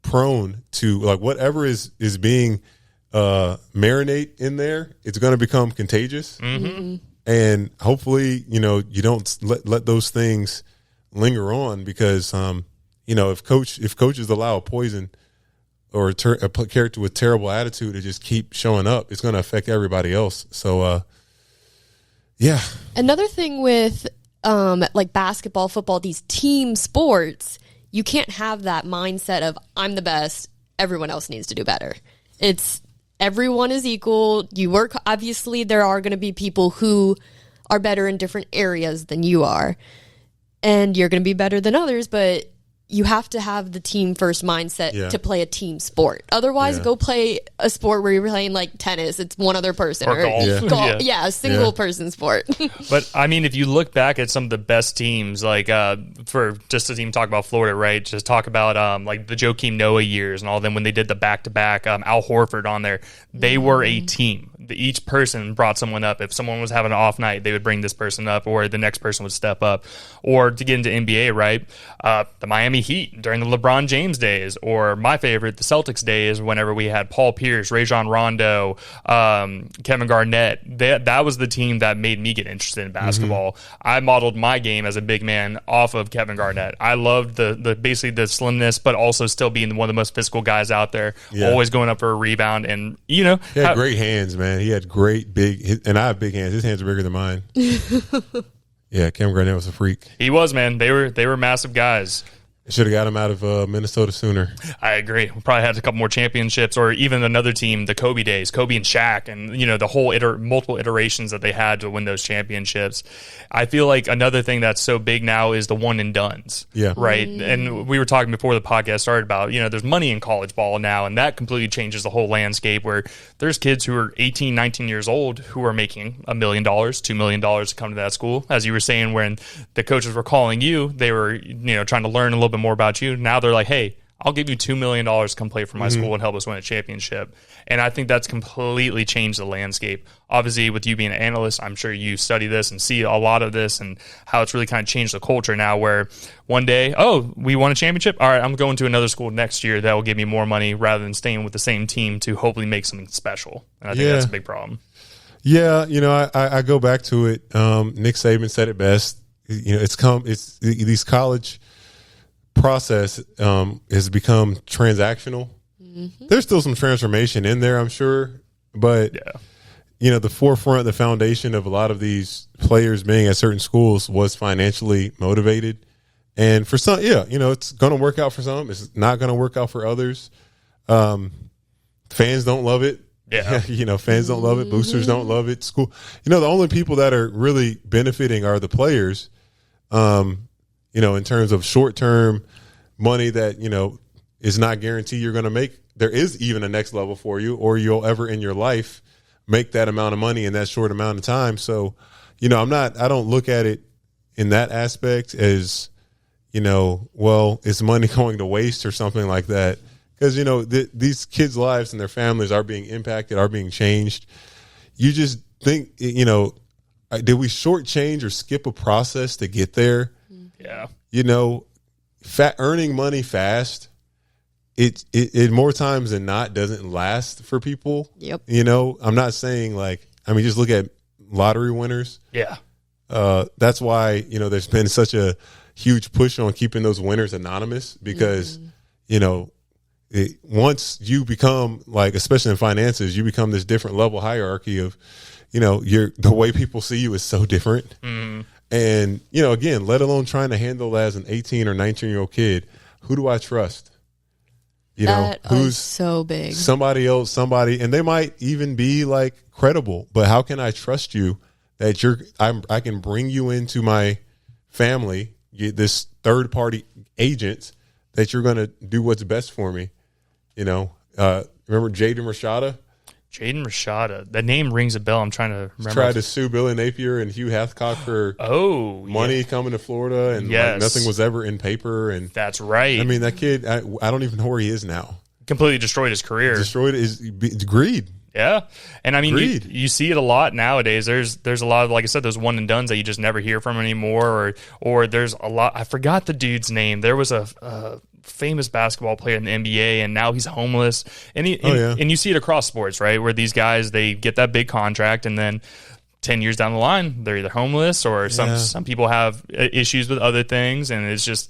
prone to like whatever is being marinate in there. It's going to become contagious, and hopefully, you don't let those things linger on because, if coaches allow a poison or a character with terrible attitude to just keep showing up, it's going to affect everybody else. So, yeah. Another thing with like basketball, football, these team sports, you can't have that mindset of I'm the best, everyone else needs to do better. It's everyone is equal. You work, obviously there are going to be people who are better in different areas than you are, and you're going to be better than others, but you have to have the team first mindset to play a team sport. Otherwise, go play a sport where you're playing like tennis. It's one other person. Or golf. Golf. Yeah, a single person sport. But, I mean, if you look back at some of the best teams, like for just to even talk about Florida, right, just talk about like the Joakim Noah years and all them when they did the back-to-back, Al Horford on there, they were a team. Each person brought someone up. If someone was having an off night, they would bring this person up, or the next person would step up. Or to get into NBA, right, the Miami Heat during the LeBron James days, or my favorite, the Celtics days, whenever we had Paul Pierce, Rajon Rondo, Kevin Garnett. That was the team that made me get interested in basketball. I modeled my game as a big man off of Kevin Garnett. I loved the basically the slimness, but also still being one of the most physical guys out there, always going up for a rebound. And, he had great hands, man. He had great big, and I have big hands. His hands are bigger than mine. Yeah, Kevin Garnett was a freak. He was, man. They were massive guys. Should have got him out of Minnesota sooner. I agree. We probably had a couple more championships, or even another team, the Kobe days, Kobe and Shaq, and the whole multiple iterations that they had to win those championships. I feel like another thing that's so big now is the one and dones. Yeah. Right. And we were talking before the podcast started about, there's money in college ball now, and that completely changes the whole landscape where there's kids who are 18, 19 years old who are making $1 million, $2 million to come to that school. As you were saying, when the coaches were calling you, they were, trying to learn a little bit more about you. Now they're like, hey, I'll give you $2 million to come play for my school and help us win a championship. And I think that's completely changed the landscape. Obviously, with you being an analyst, I'm sure you study this and see a lot of this and how it's really kind of changed the culture now, where one day, we won a championship. All right, I'm going to another school next year that will give me more money rather than staying with the same team to hopefully make something special. And I think that's a big problem. Yeah, I go back to it. Nick Saban said it best. It's these college process has become transactional. There's still some transformation in there, I'm sure, but the forefront, the foundation of a lot of these players being at certain schools was financially motivated. And for some, it's going to work out for some. It's not going to work out for others. Fans don't love it. Yeah. Fans don't love it. Boosters don't love it. School, the only people that are really benefiting are the players. In terms of short-term money that, is not guaranteed you're going to make. There is even a next level for you, or you'll ever in your life make that amount of money in that short amount of time. So, I don't look at it in that aspect as, is money going to waste or something like that. Because, these kids' lives and their families are being impacted, are being changed. You just think, did we shortchange or skip a process to get there? Yeah. Earning money fast, it more times than not doesn't last for people. Yep. I'm not saying just look at lottery winners. Yeah. That's why, there's been such a huge push on keeping those winners anonymous because, once you become especially in finances, you become this different level hierarchy of, the way people see you is so different. And, again, let alone trying to handle as an 18 or 19-year-old kid, who do I trust? Who's so big? Somebody else, and they might even be credible, but how can I trust you that I can bring you into my family, this third party agent, that you're going to do what's best for me? Remember Jaden Rashada? Jaden Rashada. That name rings a bell. I'm trying to remember. Tried to sue Billy Napier and Hugh Hathcock for money coming to Florida, and nothing was ever in paper. And that's right. I mean, that kid, I don't even know where he is now. Completely destroyed his career. Destroyed his greed. Yeah. And I mean, you see it a lot nowadays. There's a lot of, like I said, those one and dones that you just never hear from anymore, or there's a lot. I forgot the dude's name. There was a famous basketball player in the NBA, and now he's homeless. And and you see it across sports, right? Where these guys, they get that big contract, and then 10 years down the line, they're either homeless or some people have issues with other things. And it's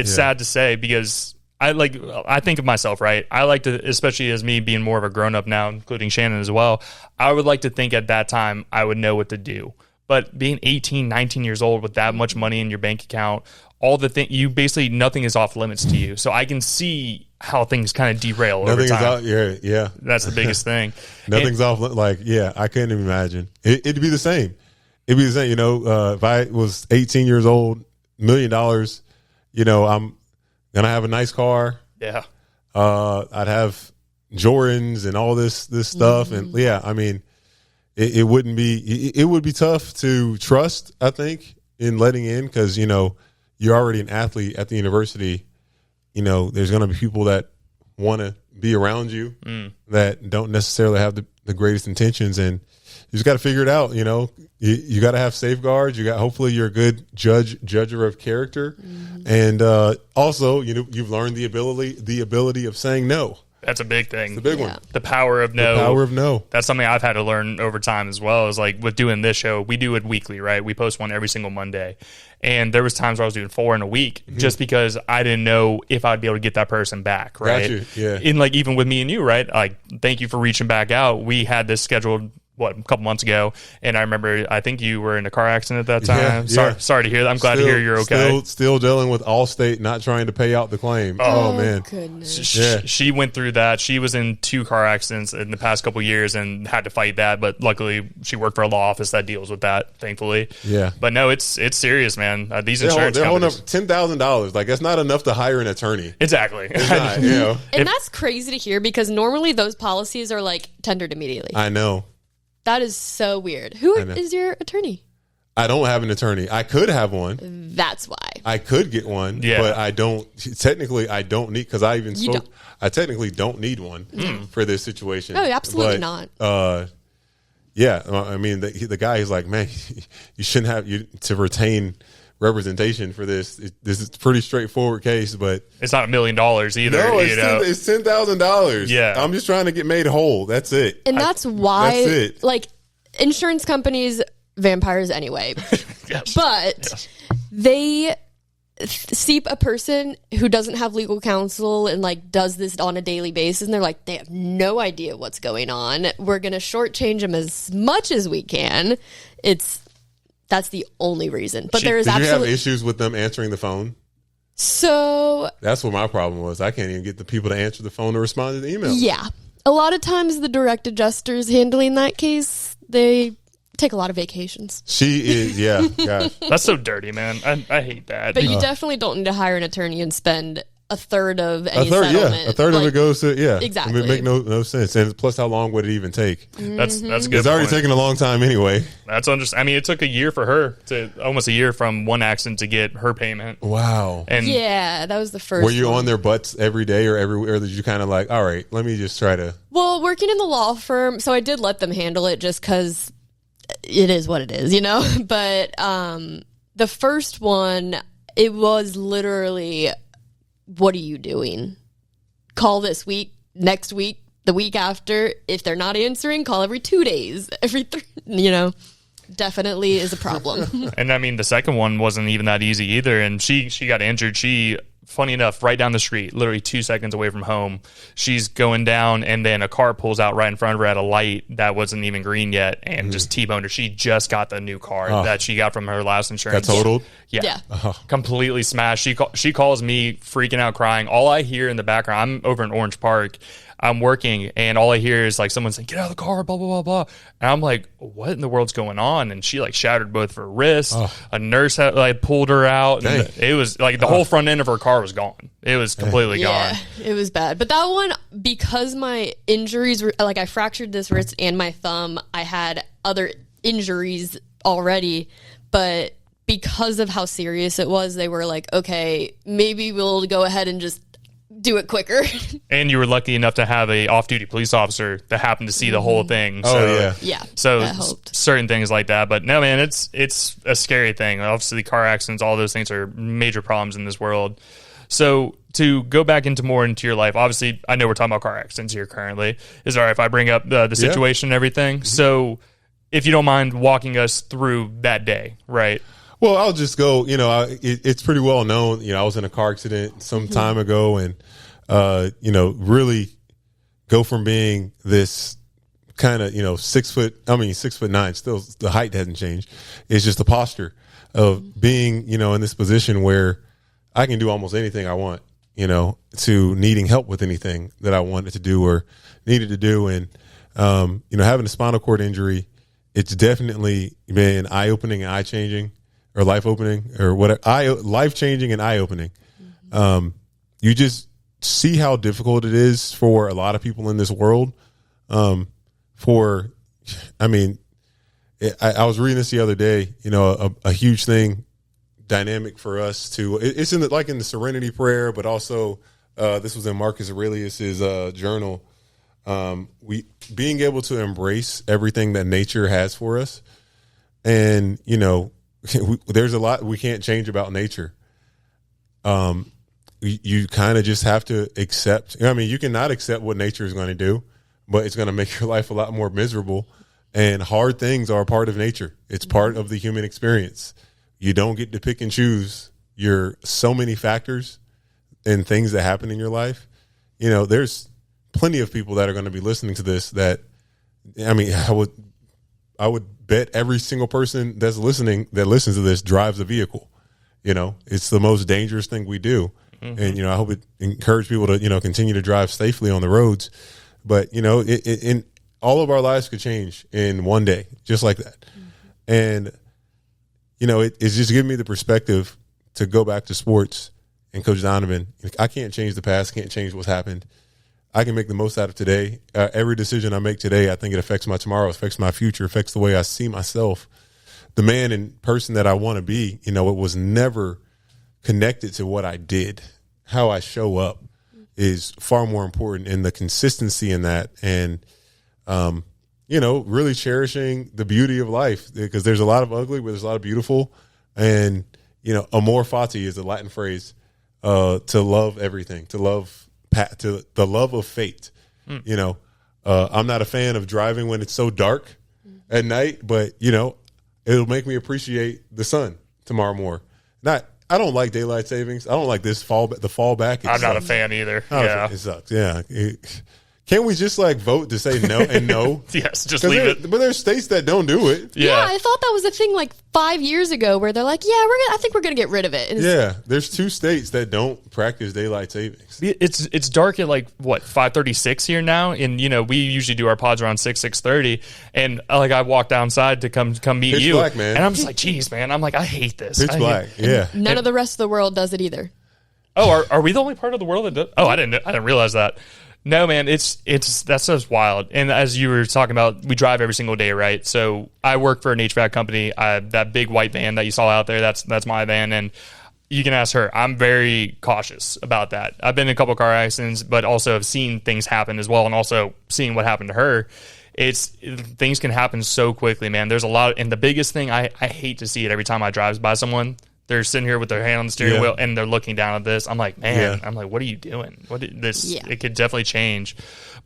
sad to say, because I think of myself, right? I like to, especially as me being more of a grown up now, including Shannon as well, I would like to think at that time I would know what to do. But being 18, 19 years old with that much money in your bank account, all the thing, you basically, nothing is off limits to you. So I can see how things kind of derail over time. Yeah. That's the biggest thing. Nothing's off. I couldn't even imagine. It'd be the same. It'd be the same. If I was 18 years old, $1 million, I'm gonna have a nice car. Yeah. I'd have Jordans and all this stuff, and it wouldn't be. It would be tough to trust, I think, in letting in, because you're already an athlete at the university. There's going to be people that want to be around you that don't necessarily have the greatest intentions, and you just got to figure it out. You got to have safeguards. Hopefully you're a good judger of character, and also you've learned the ability of saying no. That's a big thing. It's the big one. The power of no. The power of no. That's something I've had to learn over time as well. Is like with doing this show, we do it weekly, right? We post one every single Monday. And there was times where I was doing 4 in a week just because I didn't know if I'd be able to get that person back, right? Got you. Yeah. And like even with me and you, right? Like, thank you for reaching back out. We had this scheduled a couple months ago, and I remember I think you were in a car accident at that time. Sorry to hear that. I'm glad to hear you're okay. Still dealing with Allstate not trying to pay out the claim. Oh man, goodness. She went through that. She was in 2 car accidents in the past couple of years and had to fight that, but luckily she worked for a law office that deals with that, thankfully. Yeah. But no, it's serious, man. These insurance they're holding up companies, $10,000. Like, that's not enough to hire an attorney. Exactly. It's not, And that's crazy to hear, because normally those policies are like tendered immediately. I know. That is so weird. Who is your attorney? I don't have an attorney. I could have one. That's why. I could get one, but I don't. Technically, I don't need, because I even spoke. I technically don't need one for this situation. No, absolutely not. Yeah, I mean, the guy is like, man, you shouldn't have to retain representation for this. This is a pretty straightforward case, but it's not $1 million either. No, it's $10,000. Yeah, I'm just trying to get made whole. That's it. And that's why, that's it. Like, insurance companies, vampires anyway. But they seep a person who doesn't have legal counsel and like does this on a daily basis, and they're like, they have no idea what's going on. We're gonna shortchange them as much as we can. That's the only reason. But there is absolutely. Did you have issues with them answering the phone? So that's what my problem was. I can't even get the people to answer the phone or respond to the email. Yeah, a lot of times the direct adjusters handling that case, they take a lot of vacations. She is, yeah. Gosh. That's so dirty, man. I hate that. But you definitely don't need to hire an attorney and spend a third of any settlement. Yeah, a third of it goes to, exactly. It make no sense. And plus, how long would it even take? That's a good It's already taken a long time anyway. That's I mean, it took a year for her almost a year from one accident to get her payment. Wow. And yeah, that was the first. Were you on their butts every day or everywhere? Did you kind of like, all right, let me just try to? Well, working in the law firm, so I did let them handle it just because it is what it is, But the first one, it was literally, what are you doing? Call this week, next week, the week after. If they're not answering, call every 2 days, every 3, definitely is a problem. And I mean, the second one wasn't even that easy either. And she got injured. Funny enough, right down the street, literally 2 seconds away from home, she's going down, and then a car pulls out right in front of her at a light that wasn't even green yet, and just T-boned her. She just got the new car that she got from her last insurance. Got totaled? Yeah. Completely smashed. She calls me freaking out, crying. All I hear in the background, I'm over in Orange Park, I'm working, and all I hear is like someone saying, "Get out of the car," blah, blah, blah, blah. And I'm like, what in the world's going on? And she like shattered both of her wrists. A nurse had like pulled her out. And it was like the whole front end of her car was gone. It was completely gone. It was bad. But that one, because my injuries were like, I fractured this wrist and my thumb, I had other injuries already, but because of how serious it was, they were like, okay, maybe we'll go ahead and just do it quicker. And you were lucky enough to have a off-duty police officer that happened to see the whole thing. So certain things like that. But no, man, it's a scary thing. Obviously, car accidents, all those things are major problems in this world. So to go back into your life, obviously, I know we're talking about car accidents here currently. Is it all right if I bring up the situation and everything? So if you don't mind walking us through that day, right? Well, I'll just go, it's pretty well known. I was in a car accident some time ago and, really go from being this kind of, 6'9", still the height hasn't changed. It's just the posture of being, in this position where I can do almost anything I want, to needing help with anything that I wanted to do or needed to do. And, having a spinal cord injury, it's definitely been eye-opening and eye-changing or life-opening or whatever, life-changing and eye-opening. You just see how difficult it is for a lot of people in this world. I was reading this the other day, a huge thing, dynamic for us to, it's in the Serenity Prayer, but also this was in Marcus Aurelius's journal. Being able to embrace everything that nature has for us. And, there's a lot we can't change about nature. You kind of just have to accept. You cannot accept what nature is going to do, but it's going to make your life a lot more miserable. And hard things are a part of nature. It's part of the human experience. You don't get to pick and choose so many factors and things that happen in your life. There's plenty of people that are going to be listening to this that, I would bet every single person that listens to this drives a vehicle. It's the most dangerous thing we do. And, I hope it encourages people to, continue to drive safely on the roads. But, in all of our lives could change in one day, just like that. And, it's just giving me the perspective to go back to sports and Coach Donovan. I can't change the past, can't change what's happened. I can make the most out of today. Every decision I make today, I think it affects my tomorrow, affects my future, affects the way I see myself. The man and person that I want to be, it was never connected to what I did. How I show up is far more important, and the consistency in that, and really cherishing the beauty of life, because there's a lot of ugly, but there's a lot of beautiful. And amor fati is a Latin phrase, to love everything, to the love of fate. I'm not a fan of driving when it's so dark at night, but it'll make me appreciate the sun tomorrow more. I don't like daylight savings. I don't like the fallback. I'm not a fan either. Yeah. It sucks. Yeah. Can't we just vote to say no and no? Yes, just leave it. But there's states that don't do it. Yeah, I thought that was a thing 5 years ago where they're like, I think we're gonna get rid of it. There's 2 states that don't practice daylight savings. It's dark at 5:36 here now, and we usually do our pods around 6:30, and I walked outside to come meet Pitch you, black, man. And I'm just geez, man, I hate this. Pitch black, yeah. None of the rest of the world does it either. Oh, are we the only part of the world that does? Oh, I didn't realize that. No, man, that's just wild. And as you were talking about, we drive every single day, right? So I work for an HVAC company. That big white van that you saw out there, that's my van. And you can ask her. I'm very cautious about that. I've been in a couple car accidents, but also have seen things happen as well, and also seeing what happened to her. Things can happen so quickly, man. There's a lot. And the biggest thing, I hate to see it every time I drive by someone. They're sitting here with their hand on the steering wheel and they're looking down at this. I'm like, man, what are you doing? It could definitely change.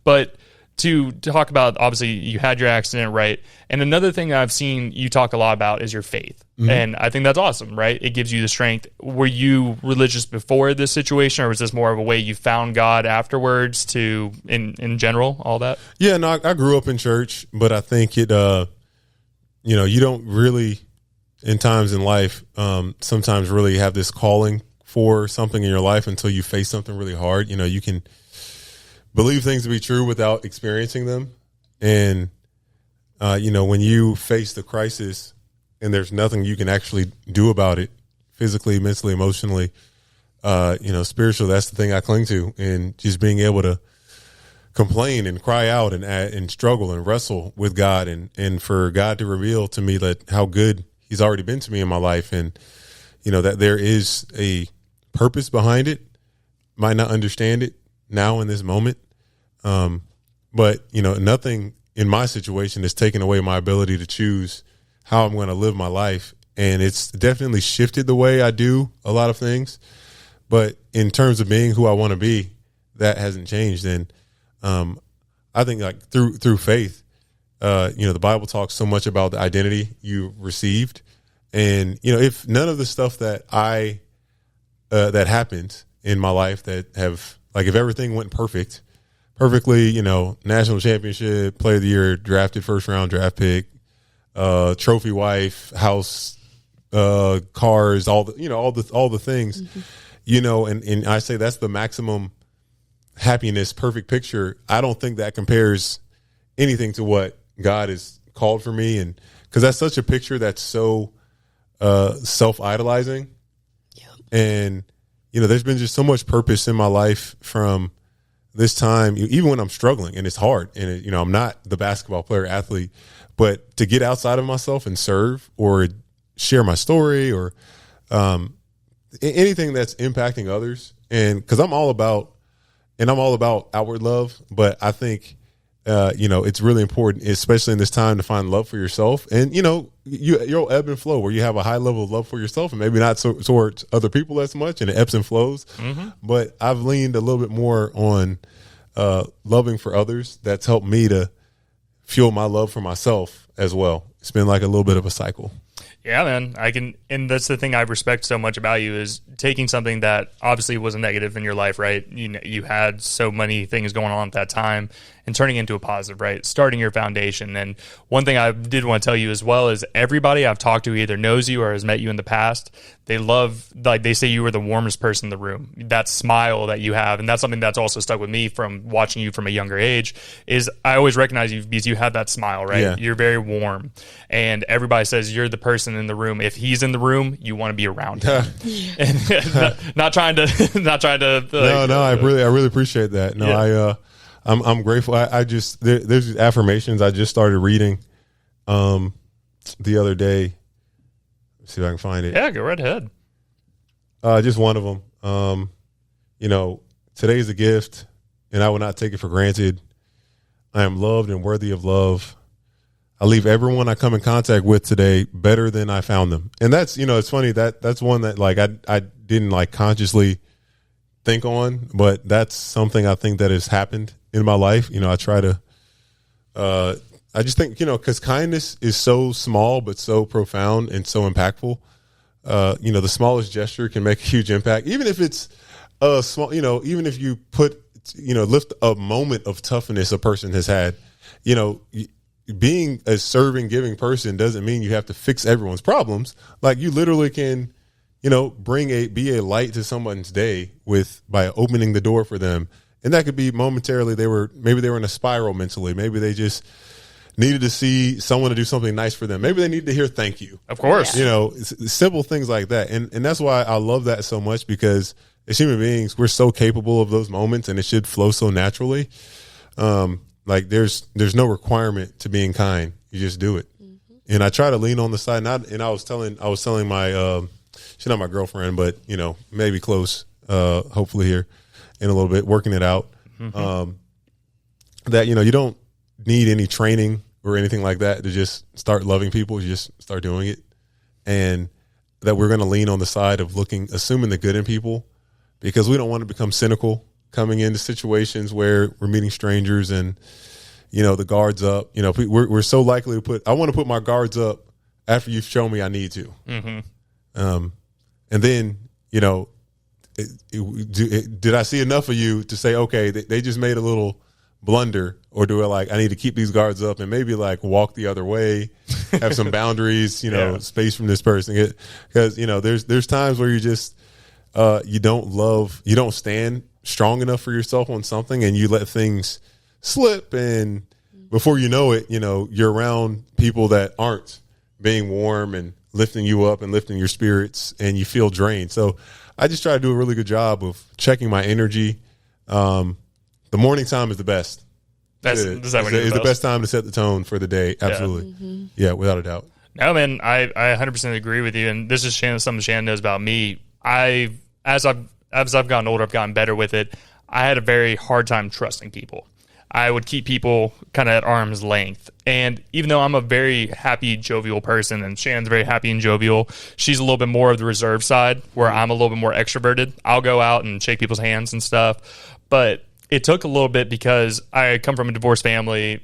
But to talk about, obviously you had your accident, right? And another thing I've seen you talk a lot about is your faith. And I think that's awesome, right? It gives you the strength. Were you religious before this situation, or was this more of a way you found God afterwards in general, all that? Yeah, no, I grew up in church, but I think it, you don't really, in times in life, sometimes really have this calling for something in your life until you face something really hard. You can believe things to be true without experiencing them. And, when you face the crisis and there's nothing you can actually do about it, physically, mentally, emotionally, spiritually, that's the thing I cling to. And just being able to complain and cry out and struggle and wrestle with God, and for God to reveal to me how good He's already been to me in my life, and that there is a purpose behind it. Might not understand it now in this moment, but nothing in my situation is taking away my ability to choose how I'm going to live my life, and it's definitely shifted the way I do a lot of things. But in terms of being who I want to be, that hasn't changed. And I think through faith, the Bible talks so much about the identity you received. And, if none of the stuff that that happened in my life that have, like, if everything went perfectly, national championship, player of the year, drafted first round draft pick, trophy wife, house, cars, all the things, and I say that's the maximum happiness, perfect picture. I don't think that compares anything to what God has called for me. And because that's such a picture that's so self-idolizing. Yeah. And, there's been just so much purpose in my life from this time, even when I'm struggling and it's hard and, I'm not the basketball player athlete, but to get outside of myself and serve or share my story or anything that's impacting others. And because I'm all about outward love, but I think, it's really important, especially in this time, to find love for yourself. And, you'll ebb and flow where you have a high level of love for yourself and maybe not towards other people as much, and it ebbs and flows. Mm-hmm. But I've leaned a little bit more on loving for others. That's helped me to fuel my love for myself as well. It's been like a little bit of a cycle. Yeah, man, and that's the thing I respect so much about you is taking something that obviously was a negative in your life, right? You had so many things going on at that time and turning it into a positive, right? Starting your foundation. And one thing I did want to tell you as well is everybody I've talked to either knows you or has met you in the past. They they say you were the warmest person in the room. That smile that you have, and that's something that's also stuck with me from watching you from a younger age, is I always recognize you because you have that smile, right? Yeah. You're very warm. And everybody says you're the person in the room. If he's in the room, you want to be around him. And not trying to I really appreciate that. No, yeah. I'm grateful. There's these affirmations I just started reading the other day. Let's see if I can find it. Yeah, go right ahead. Just one of them. Today's a gift, and I will not take it for granted. I am loved and worthy of love. I leave everyone I come in contact with today better than I found them. And that's, it's funny that's one that like I didn't like consciously think on, but that's something I think that has happened in my life. I try to, I just think, because kindness is so small, but so profound and so impactful. The smallest gesture can make a huge impact, even if it's a small, even if you lift a moment of toughness a person has had, being a serving, giving person doesn't mean you have to fix everyone's problems. Like you literally can, be a light to someone's day by opening the door for them. And that could be momentarily maybe they were in a spiral mentally. Maybe they just needed to see someone to do something nice for them. Maybe they needed to hear thank you. Of course. Simple things like that. And that's why I love that so much, because as human beings, we're so capable of those moments and it should flow so naturally. Like there's no requirement to being kind. You just do it. Mm-hmm. And I try to lean on the side. And I was telling my, she's not my girlfriend, but maybe close, hopefully here in a little bit, working it out. Mm-hmm. That, you don't need any training or anything like that to just start loving people. You just start doing it. And that we're going to lean on the side of assuming the good in people, because we don't want to become cynical coming into situations where we're meeting strangers and, the guard's up. We're so likely to I want to put my guards up after you've shown me I need to. Mm-hmm. And then, did I see enough of you to say, okay, they just made a little blunder, or do I need to keep these guards up and maybe walk the other way, have some boundaries, space from this person? Because, there's times where you just, you don't stand strong enough for yourself on something and you let things slip. And before you know it, you're around people that aren't being warm and lifting you up and lifting your spirits, and you feel drained. So I just try to do a really good job of checking my energy. The morning time is the best. It's the best time to set the tone for the day. Absolutely. Yeah, mm-hmm. Yeah, without a doubt. No, man, I 100% agree with you. And this is something Shannon knows about me. As I've gotten older, I've gotten better with it. I had a very hard time trusting people. I would keep people kind of at arm's length. And even though I'm a very happy, jovial person, and Shannon's very happy and jovial, she's a little bit more of the reserved side, where I'm a little bit more extroverted. I'll go out and shake people's hands and stuff. But it took a little bit because I come from a divorced family.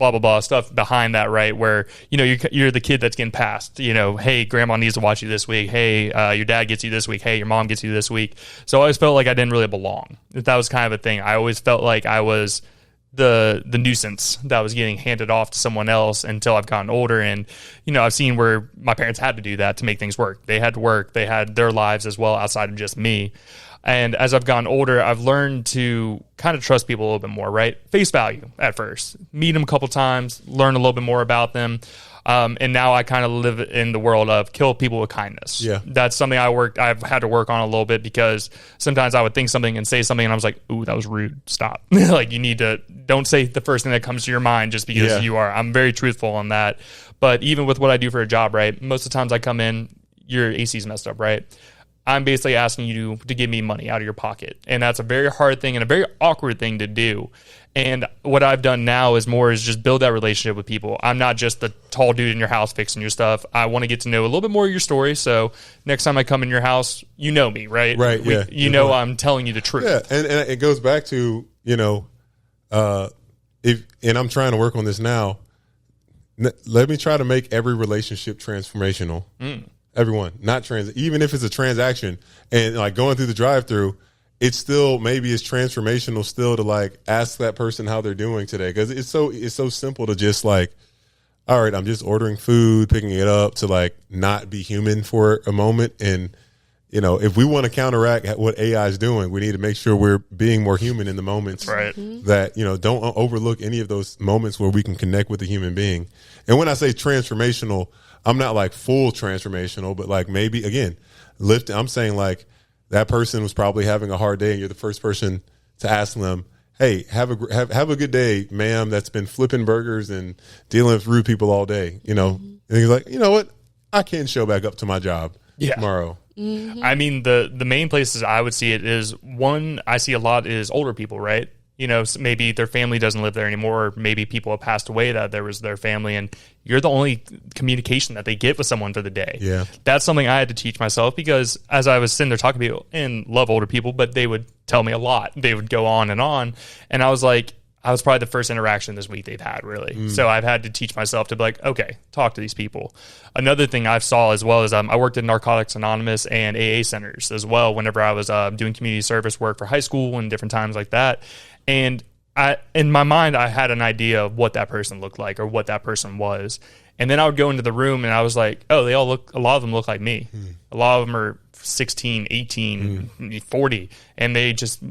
blah, blah, blah, stuff behind that, right? Where, you're the kid that's getting passed, hey, grandma needs to watch you this week. Hey, your dad gets you this week. Hey, your mom gets you this week. So I always felt like I didn't really belong. That was kind of a thing. I always felt like I was the nuisance that was getting handed off to someone else until I've gotten older. And, I've seen where my parents had to do that to make things work. They had to work. They had their lives as well outside of just me. And as I've gotten older, I've learned to kind of trust people a little bit more, right? Face value at first. Meet them a couple times, learn a little bit more about them. And now I kind of live in the world of kill people with kindness. Yeah. That's something I've had to work on a little bit, because sometimes I would think something and say something and I was like, ooh, that was rude. Stop. Like, don't say the first thing that comes to your mind just because you are. I'm very truthful on that. But even with what I do for a job, right? Most of the times I come in, your AC's messed up, right? I'm basically asking you to give me money out of your pocket. And that's a very hard thing and a very awkward thing to do. And what I've done now is just build that relationship with people. I'm not just the tall dude in your house fixing your stuff. I want to get to know a little bit more of your story. So next time I come in your house, you know me, right? Right, I'm telling you the truth. Yeah, and it goes back to, and I'm trying to work on this now. Let me try to make every relationship transformational. Everyone, not even if it's a transaction and like going through the drive-through, it's still maybe it's transformational still to like ask that person how they're doing today, because it's so simple to just like, all right, I'm just ordering food, picking it up, to like not be human for a moment. And if we want to counteract what AI is doing, we need to make sure we're being more human in the moments, right? That don't overlook any of those moments where we can connect with a human being. And when I say transformational, I'm not like full transformational, but like maybe again, I'm saying like that person was probably having a hard day and you're the first person to ask them, hey, have a good day, ma'am, that's been flipping burgers and dealing with rude people all day, And you're like, you know what? I can show back up to my job tomorrow. Mm-hmm. I mean, the main places I would see it is, one, I see a lot is older people, right? Maybe their family doesn't live there anymore, or maybe people have passed away that there was their family, and you're the only communication that they get with someone for the day. Yeah. That's something I had to teach myself, because as I was sitting there talking to people, and love older people, but they would tell me a lot. They would go on, and I was like, I was probably the first interaction this week they've had, really. So I've had to teach myself to be like, okay, talk to these people. Another thing I've saw as well is I worked at Narcotics Anonymous and AA centers as well whenever I was doing community service work for high school and different times like that. And in my mind, I had an idea of what that person looked like or what that person was. And then I would go into the room and I was like, oh, a lot of them look like me. A lot of them are 16, 18, 40, and they just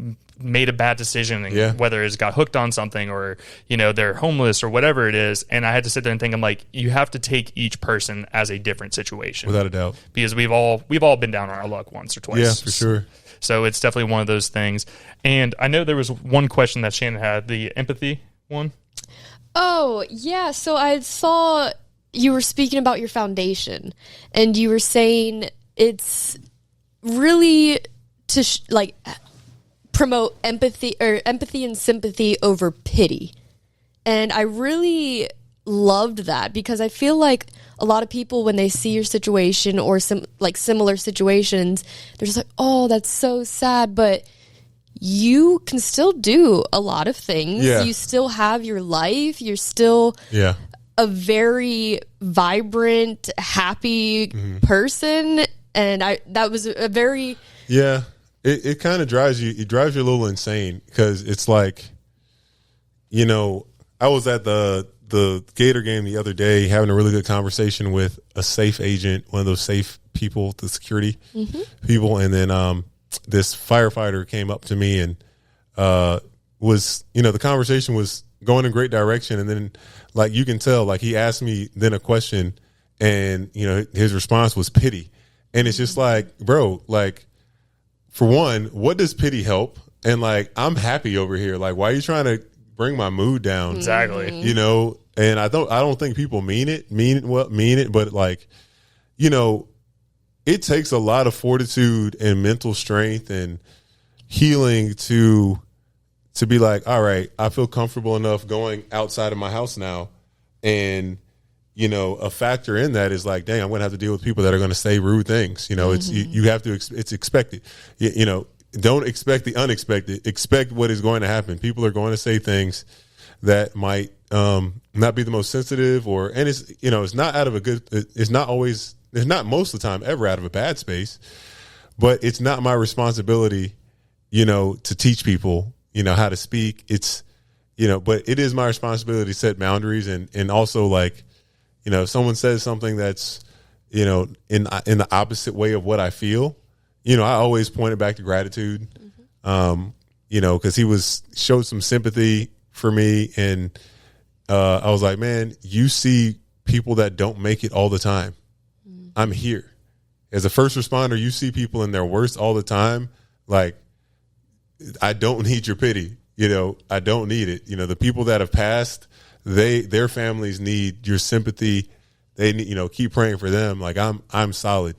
made a bad decision, and whether it's got hooked on something or, they're homeless or whatever it is. And I had to sit there and think, I'm like, you have to take each person as a different situation. Without a doubt. Because we've all been down on our luck once or twice. Yeah, for sure. So it's definitely one of those things. And I know there was one question that Shannon had, the empathy one. Oh, yeah. So I saw you were speaking about your foundation, and you were saying it's really to promote empathy and sympathy over pity. And I really loved that, because I feel like a lot of people, when they see your situation or some like similar situations, they're just like, oh, that's so sad. But you can still do a lot of things. Yeah. You still have your life. You're still a very vibrant, happy person. And that was a very... Yeah. It kind of drives you a little insane, because it's like, I was at the Gator game the other day having a really good conversation with a safe agent, one of those safe people, the security people. And then this firefighter came up to me and was, the conversation was going in a great direction. And then like, you can tell, like he asked me then a question, and, his response was pity. And it's just like, bro, like, for one, what does pity help? And like, I'm happy over here. Like, why are you trying to bring my mood down? Exactly. And I don't think people mean it, but like, it takes a lot of fortitude and mental strength and healing to be like, all right, I feel comfortable enough going outside of my house now. And, a factor in that is like, dang, I'm going to have to deal with people that are going to say rude things. It's, you have to, it's expected, don't expect the unexpected, expect what is going to happen. People are going to say things that might not be the most sensitive, and it's, it's not out of a good, it's not most of the time ever out of a bad space, but it's not my responsibility, to teach people, how to speak. It's, but it is my responsibility to set boundaries and also, like, if someone says something that's, in the opposite way of what I feel, I always point it back to gratitude, because he showed some sympathy for me. And I was like, man, you see people that don't make it all the time. I'm here. As a first responder, you see people in their worst all the time. Like, I don't need your pity. I don't need it. The people that have passed, their families need your sympathy. They need, keep praying for them. Like, I'm solid.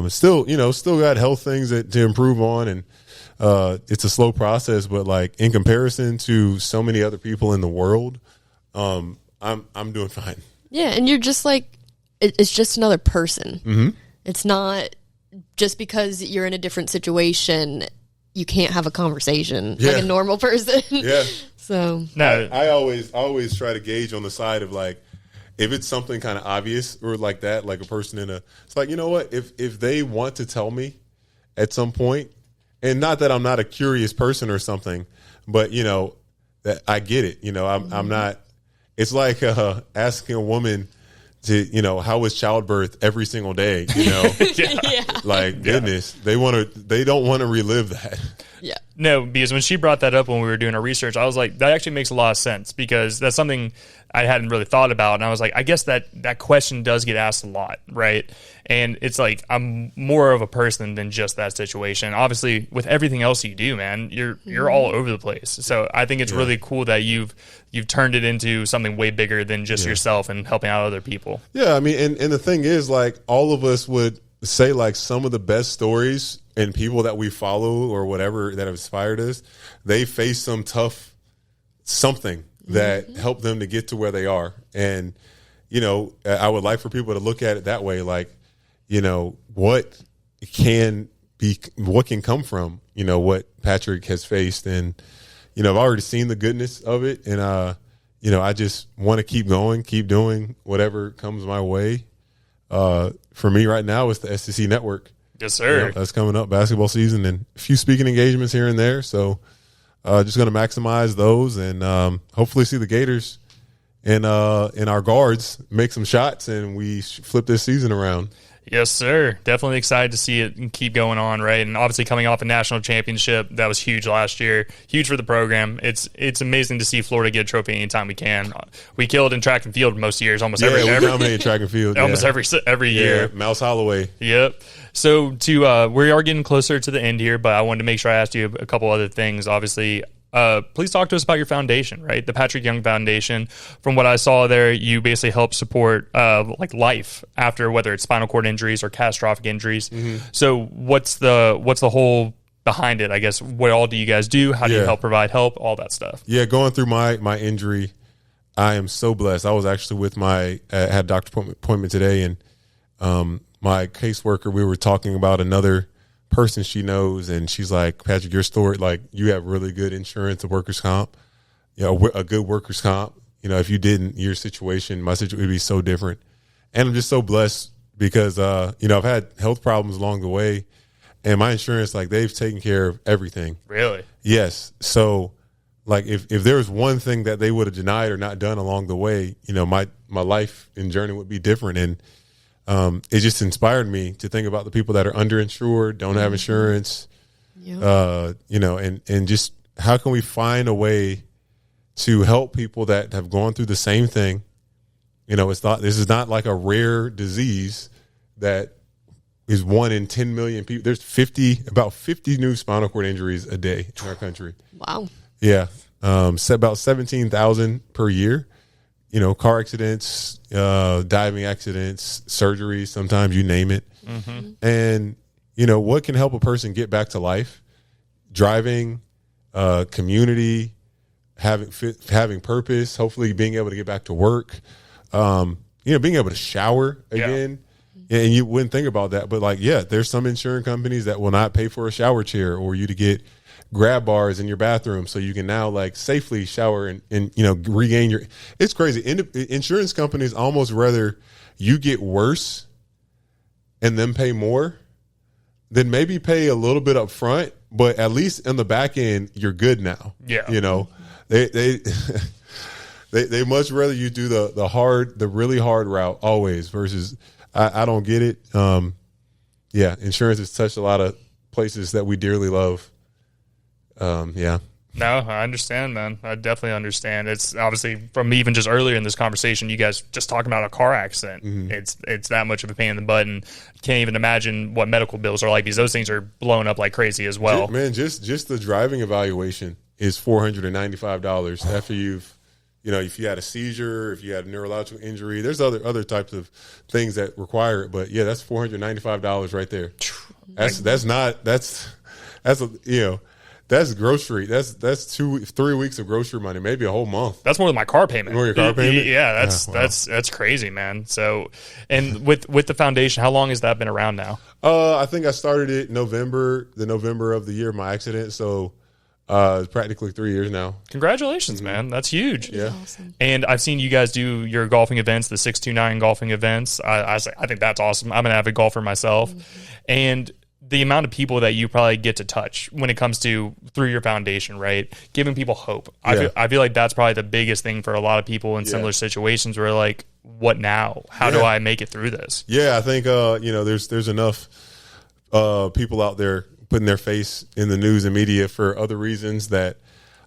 Still got health things to improve on, and it's a slow process. But, like, in comparison to so many other people in the world, I'm doing fine. Yeah, and you're just like, it's just another person. Mm-hmm. It's not just because you're in a different situation, you can't have a conversation like a normal person. Yeah. So no, I always try to gauge on the side of, like, if it's something kind of obvious or like that, like a person it's like, you know what, if they want to tell me at some point, and not that I'm not a curious person or something, but that I get it. I'm not. It's like asking a woman to, how was childbirth every single day, like, goodness, they don't want to relive that. Yeah. No, because when she brought that up when we were doing our research, I was like, that actually makes a lot of sense, because that's something I hadn't really thought about. And I was like, I guess that question does get asked a lot, right? And it's like, I'm more of a person than just that situation. Obviously, with everything else you do, man, you're all over the place. So I think it's really cool that you've turned it into something way bigger than just yourself and helping out other people. Yeah, I mean, and the thing is, like, all of us would say, like, some of the best stories and people that we follow or whatever that have inspired us, they face some tough something that helped them to get to where they are. And, I would like for people to look at it that way, like, what can come from, what Patric has faced. And, I've already seen the goodness of it. And, I just want to keep going, keep doing whatever comes my way. For me right now, it's the SEC Network. Yes, sir. That's coming up, basketball season, and a few speaking engagements here and there. So just going to maximize those, and hopefully see the Gators and our guards make some shots, and we flip this season around. Yes, sir. Definitely excited to see it and keep going on, right? And obviously coming off a national championship, that was huge last year. Huge for the program. It's amazing to see Florida get a trophy anytime we can. We killed in track and field most years, almost every we dominated track and field. Almost every year. Yeah, Mouse Holloway. Yep. So we are getting closer to the end here, but I wanted to make sure I asked you a couple other things. Obviously, please talk to us about your foundation, right? The Patric Young Foundation. From what I saw there, you basically help support like life after, whether it's spinal cord injuries or catastrophic injuries. Mm-hmm. So what's the whole behind it? I guess, what all do you guys do? How do you help provide help? All that stuff. Yeah, going through my injury, I am so blessed. I was actually with had a doctor appointment today, and my caseworker, we were talking about another person she knows, and she's like, Patric, your story, like, you have really good insurance, a workers' comp, a good workers' comp. If you didn't, my situation would be so different. And I'm just so blessed because, I've had health problems along the way, and my insurance, like, they've taken care of everything. Really? Yes. So, like, if there was one thing that they would have denied or not done along the way, my life and journey would be different. And it just inspired me to think about the people that are underinsured, don't have insurance, and just how can we find a way to help people that have gone through the same thing. This is not like a rare disease that is 1 in 10 million people. There's about 50 new spinal cord injuries a day in our country. Wow. Yeah. About 17,000 per year. Car accidents, diving accidents, surgery, sometimes, you name it. Mm-hmm. And, what can help a person get back to life? Driving, community, having purpose, hopefully being able to get back to work, being able to shower again. Yeah. And you wouldn't think about that. But, like, there's some insurance companies that will not pay for a shower chair or you to get grab bars in your bathroom so you can now like safely shower and regain your. It's crazy. Insurance companies almost rather you get worse and then pay more than maybe pay a little bit up front, but at least in the back end you're good now. Yeah, they they much rather you do the really hard route always versus I don't get it. Insurance has touched a lot of places that we dearly love. No, I understand, man. I definitely understand. It's obviously from even just earlier in this conversation, you guys just talking about a car accident. Mm-hmm. It's that much of a pain in the butt, and can't even imagine what medical bills are like because those things are blowing up like crazy as well. Man, just the driving evaluation is $495 after you've, if you had a seizure, if you had a neurological injury, there's other types of things that require it. But yeah, that's $495 right there. That's grocery. That's 2-3 weeks of grocery money, maybe a whole month. That's more than my car payment. More your car payment? Yeah, that's crazy, man. So, and with the foundation, how long has that been around now? I think I started it November of the year of my accident. So, practically 3 years now. Congratulations, man. That's huge. Yeah. Awesome. And I've seen you guys do your golfing events, the 629 golfing events. I think that's awesome. I'm an avid golfer myself. Mm-hmm. And the amount of people that you probably get to touch when it comes to through your foundation, right? Giving people hope. Yeah. I feel like that's probably the biggest thing for a lot of people in similar situations where like, what now? How do I make it through this? Yeah, I think, there's enough people out there putting their face in the news and media for other reasons that,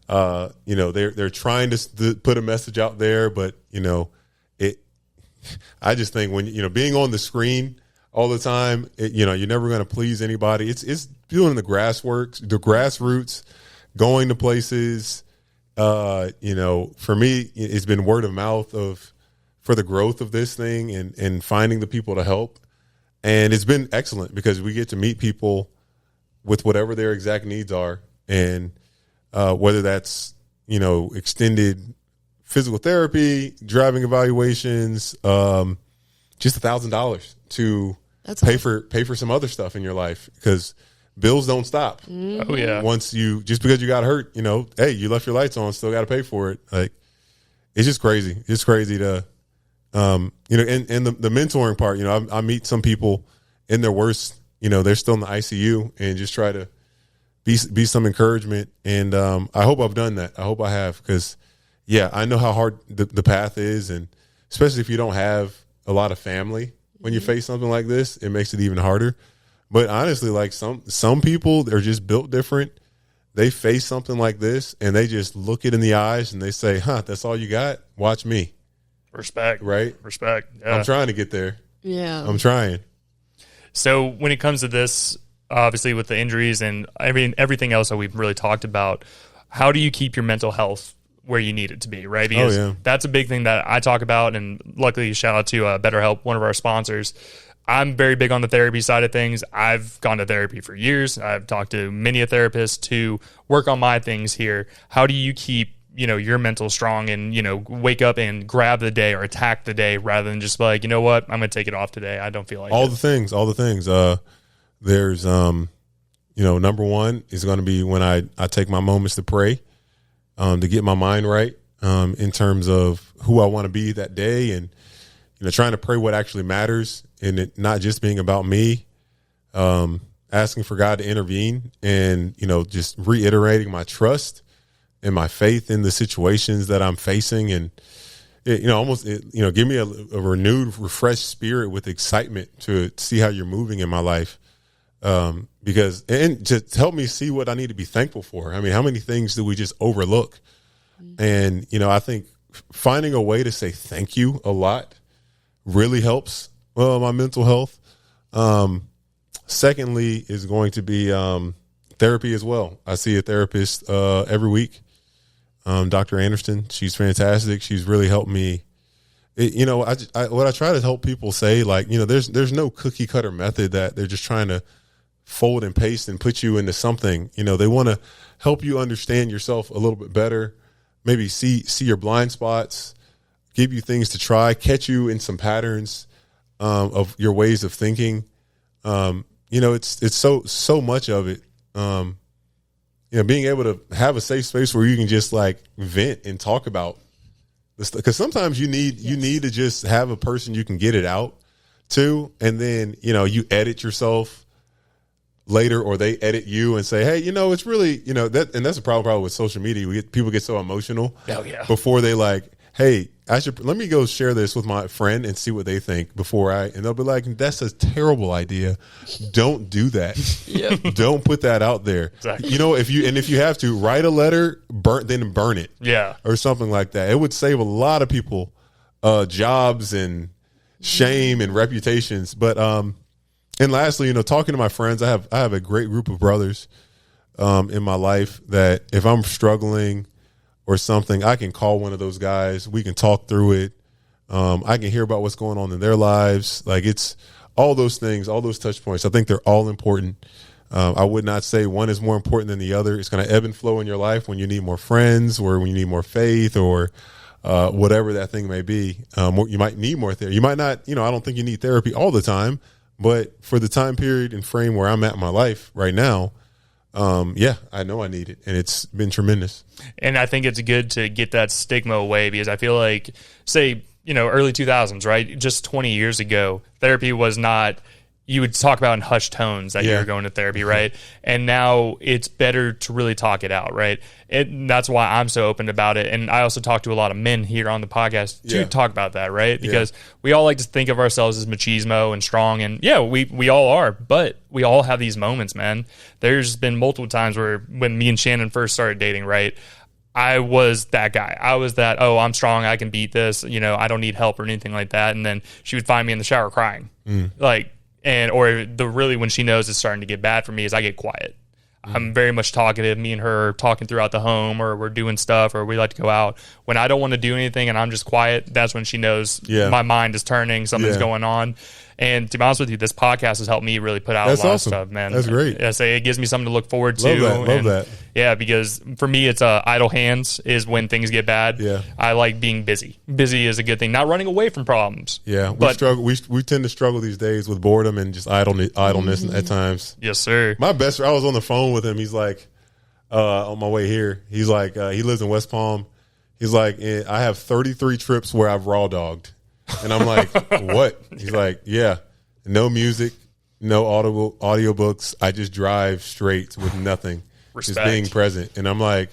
they're trying to put a message out there, but, I just think when, being on the screen all the time, you're never going to please anybody. It's doing the grassroots, going to places. For me, it's been word of mouth for the growth of this thing and finding the people to help. And it's been excellent because we get to meet people with whatever their exact needs are. And whether that's, extended physical therapy, driving evaluations, just $1,000 to pay for some other stuff in your life because bills don't stop. Mm-hmm. Oh yeah. Just because you got hurt, hey, you left your lights on, still got to pay for it. Like, it's just crazy. It's crazy to, and the mentoring part, I meet some people in their worst, they're still in the ICU and just try to be some encouragement. And, I hope I've done that. I hope I have. Cause I know how hard the path is. And especially if you don't have a lot of family, when you face something like this, it makes it even harder. But honestly, like some people, they're just built different. They face something like this and they just look it in the eyes and they say, that's all you got? Watch me. Respect. Right? Respect. Yeah. I'm trying to get there. Yeah. I'm trying. So when it comes to this, obviously with the injuries and everything else that we've really talked about, how do you keep your mental health where you need it to be, right? Because that's a big thing that I talk about, and luckily shout out to BetterHelp, one of our sponsors. I'm very big on the therapy side of things. I've gone to therapy for years. I've talked to many a therapist to work on my things here. How do you keep, your mental strong and, wake up and grab the day or attack the day rather than just like, you know what, I'm going to take it off today. I don't feel like all the things. There's, number one is going to be when I take my moments to pray. To get my mind right in terms of who I want to be that day and, trying to pray what actually matters and it not just being about me, asking for God to intervene and, just reiterating my trust and my faith in the situations that I'm facing and, give me a renewed, refreshed spirit with excitement to see how you're moving in my life. Because to help me see what I need to be thankful for. I mean, how many things do we just overlook? And, I think finding a way to say thank you a lot really helps my mental health. Secondly is going to be therapy as well. I see a therapist every week, Dr. Anderson. She's fantastic. She's really helped me. What I try to help people say, like, there's no cookie cutter method that they're just trying to fold and paste and put you into something. They want to help you understand yourself a little bit better, maybe see your blind spots, give you things to try, catch you in some patterns of your ways of thinking. It's so much of it. being able to have a safe space where you can just like vent and talk about this, because sometimes you need to just have a person you can get it out to, and then you edit yourself later, or they edit you and say, hey, it's really that, and that's a problem with social media. People get so emotional before they like, hey, let me go share this with my friend and see what they think and they'll be like, that's a terrible idea. Don't do that. Don't put that out there. Exactly. If you have to write a letter, burn it. Yeah. Or something like that. It would save a lot of people jobs and shame and reputations. But and lastly, talking to my friends, I have a great group of brothers in my life that if I'm struggling or something, I can call one of those guys. We can talk through it. I can hear about what's going on in their lives. Like, it's all those things, all those touch points. I think they're all important. I would not say one is more important than the other. It's going to ebb and flow in your life when you need more friends, or when you need more faith, or whatever that thing may be. You might need more therapy. You might not, I don't think you need therapy all the time, but for the time period and frame where I'm at in my life right now, I know I need it, and it's been tremendous. And I think it's good to get that stigma away, because I feel like, say, early 2000s, right? Just 20 years ago, therapy was not, you would talk about in hushed tones that you were going to therapy, right? And now it's better to really talk it out, right? That's why I'm so open about it. And I also talk to a lot of men here on the podcast to talk about that, right? Because we all like to think of ourselves as machismo and strong, and we all are, but we all have these moments, man. There's been multiple times where when me and Shannon first started dating, right, I was that guy. I was that, oh, I'm strong, I can beat this, I don't need help or anything like that. And then she would find me in the shower crying. Really when she knows it's starting to get bad for me is I get quiet. I'm very much talkative. Me and her talking throughout the home, or we're doing stuff, or we like to go out. When I don't want to do anything and I'm just quiet, that's when she knows my mind is turning, something's going on. And to be honest with you, this podcast has helped me really put out a lot of stuff, man. That's great. I say it gives me something to look forward to. Love that. Yeah, because for me, it's idle hands is when things get bad. Yeah. I like being busy. Busy is a good thing. Not running away from problems. Yeah, we tend to struggle these days with boredom and just idleness at times. Yes, sir. I was on the phone with him. He's like, on my way here, he's like, he lives in West Palm. He's like, I have 33 trips where I've raw dogged. And I'm like, what? He's like, yeah, no music, no audiobooks. I just drive straight with nothing. Respect. Just being present. And I'm like,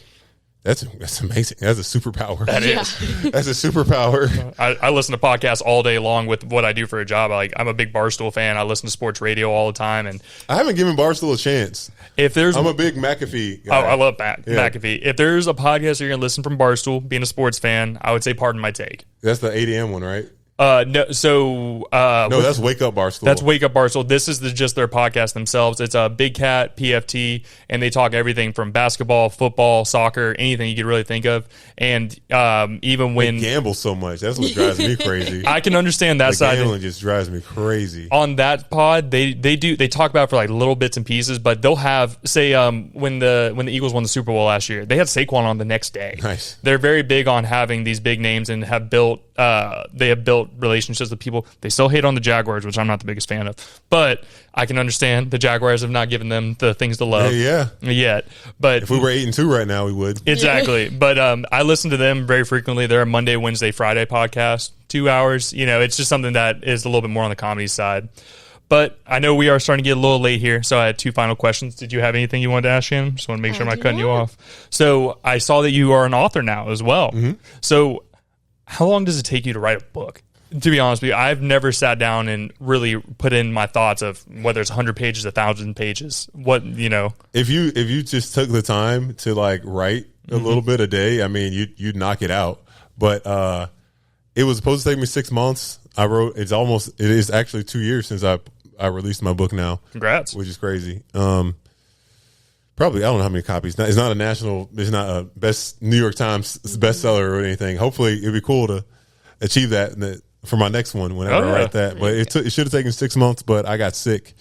that's amazing. That's a superpower. That is. That's a superpower. I listen to podcasts all day long with what I do for a job. I'm a big Barstool fan. I listen to sports radio all the time. And I haven't given Barstool a chance. I'm a big McAfee guy. Oh, I love McAfee. If there's a podcast you're going to listen from Barstool, being a sports fan, I would say Pardon My Take. That's the 8 a.m. one, right? No. So no, that's Wake Up Barstool. That's Wake Up Barstool. This is just their podcast themselves. It's a Big Cat PFT, and they talk everything from basketball, football, soccer, anything you could really think of. And even when they gamble so much, that's what drives me crazy. I can understand that side. Gambling just drives me crazy. On that pod, they talk about it for like little bits and pieces, but they'll have when the Eagles won the Super Bowl last year, they had Saquon on the next day. Nice. They're very big on having these big names and have built relationships with people. They still hate on the Jaguars, which I'm not the biggest fan of, but I can understand the Jaguars have not given them the things to love yet. But if we were 8-2 right now, we would. Exactly. But I listen to them very frequently. They're a Monday, Wednesday, Friday podcast, 2 hours. It's just something that is a little bit more on the comedy side. But I know we are starting to get a little late here, so I had two final questions. Did you have anything you wanted to ask, Shannon? Just want to make sure I'm not cutting you off. So I saw that you are an author now as well. Mm-hmm. So how long does it take you to write a book? To be honest with you, I've never sat down and really put in my thoughts of whether it's 100 pages, 1,000 pages. If you just took the time to like write a little bit a day, I mean, you'd knock it out. But it was supposed to take me 6 months. It is actually 2 years since I released my book now. Congrats. Which is crazy. Probably, I don't know how many copies. It's not a New York Times bestseller or anything. Hopefully it'd be cool to achieve that for my next one whenever I write that. But it should have taken 6 months, but I got sick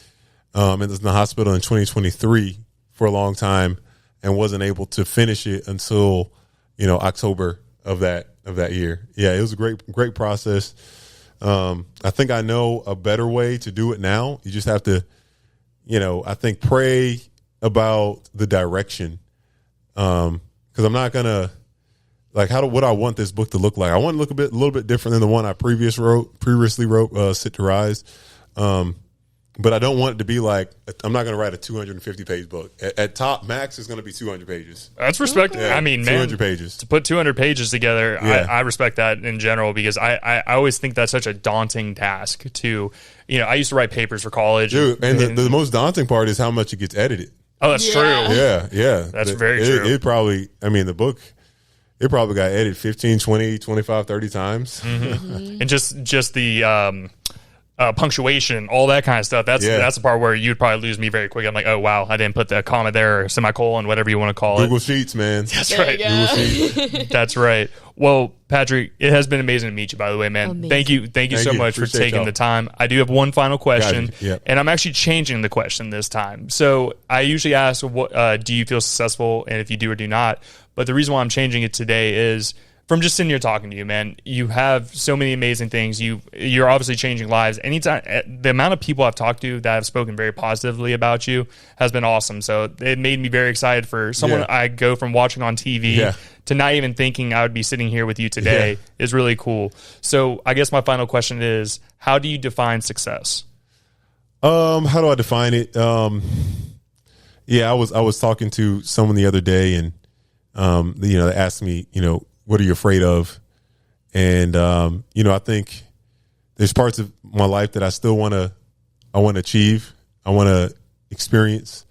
and was in the hospital in 2023 for a long time and wasn't able to finish it until October of that year. Yeah, it was a great process. I think I know a better way to do it now. You just have to, I think, pray about the direction Because I'm not gonna what I want this book to look like. I want it to look a little bit different than the one I previously wrote, Sit to Rise. But I don't want it to be like, I'm not going to write a 250-page book. At top max, it's going to be 200 pages. That's respect. Yeah, I mean, 200 man, pages. To put 200 pages together, Yeah. I respect that in general because I always think that's such a daunting task to, I used to write papers for college. Dude, and the most daunting part is how much it gets edited. Oh, that's true. Yeah. That's very true. It probably, the book, it probably got edited 15, 20, 25, 30 times. Mm-hmm. And just the punctuation, all that kind of stuff. That's the part where you'd probably lose me very quick. I'm like, oh wow, I didn't put the comma there or semicolon, whatever you want to call Google it. Sheets, man. That's right. Google Sheets. That's right. Well, Patric, it has been amazing to meet you, by the way, man. Amazing. Thank you so much for Appreciate taking y'all. the time. I do have one final question, Yep. and I'm actually changing the question this time. So I usually ask, what do you feel successful, and if you do or do not. But the reason why I'm changing it today is from just sitting here talking to you, man. You have so many amazing things. You're obviously changing lives. Anytime, the amount of people I've talked to that have spoken very positively about you has been awesome. So it made me very excited for someone I go from watching on TV to not even thinking I would be sitting here with you today is really cool. So I guess my final question is, how do you define success? How do I define it? I was talking to someone the other day, and they asked me, what are you afraid of? And I think there's parts of my life that I still want to achieve. I want to experience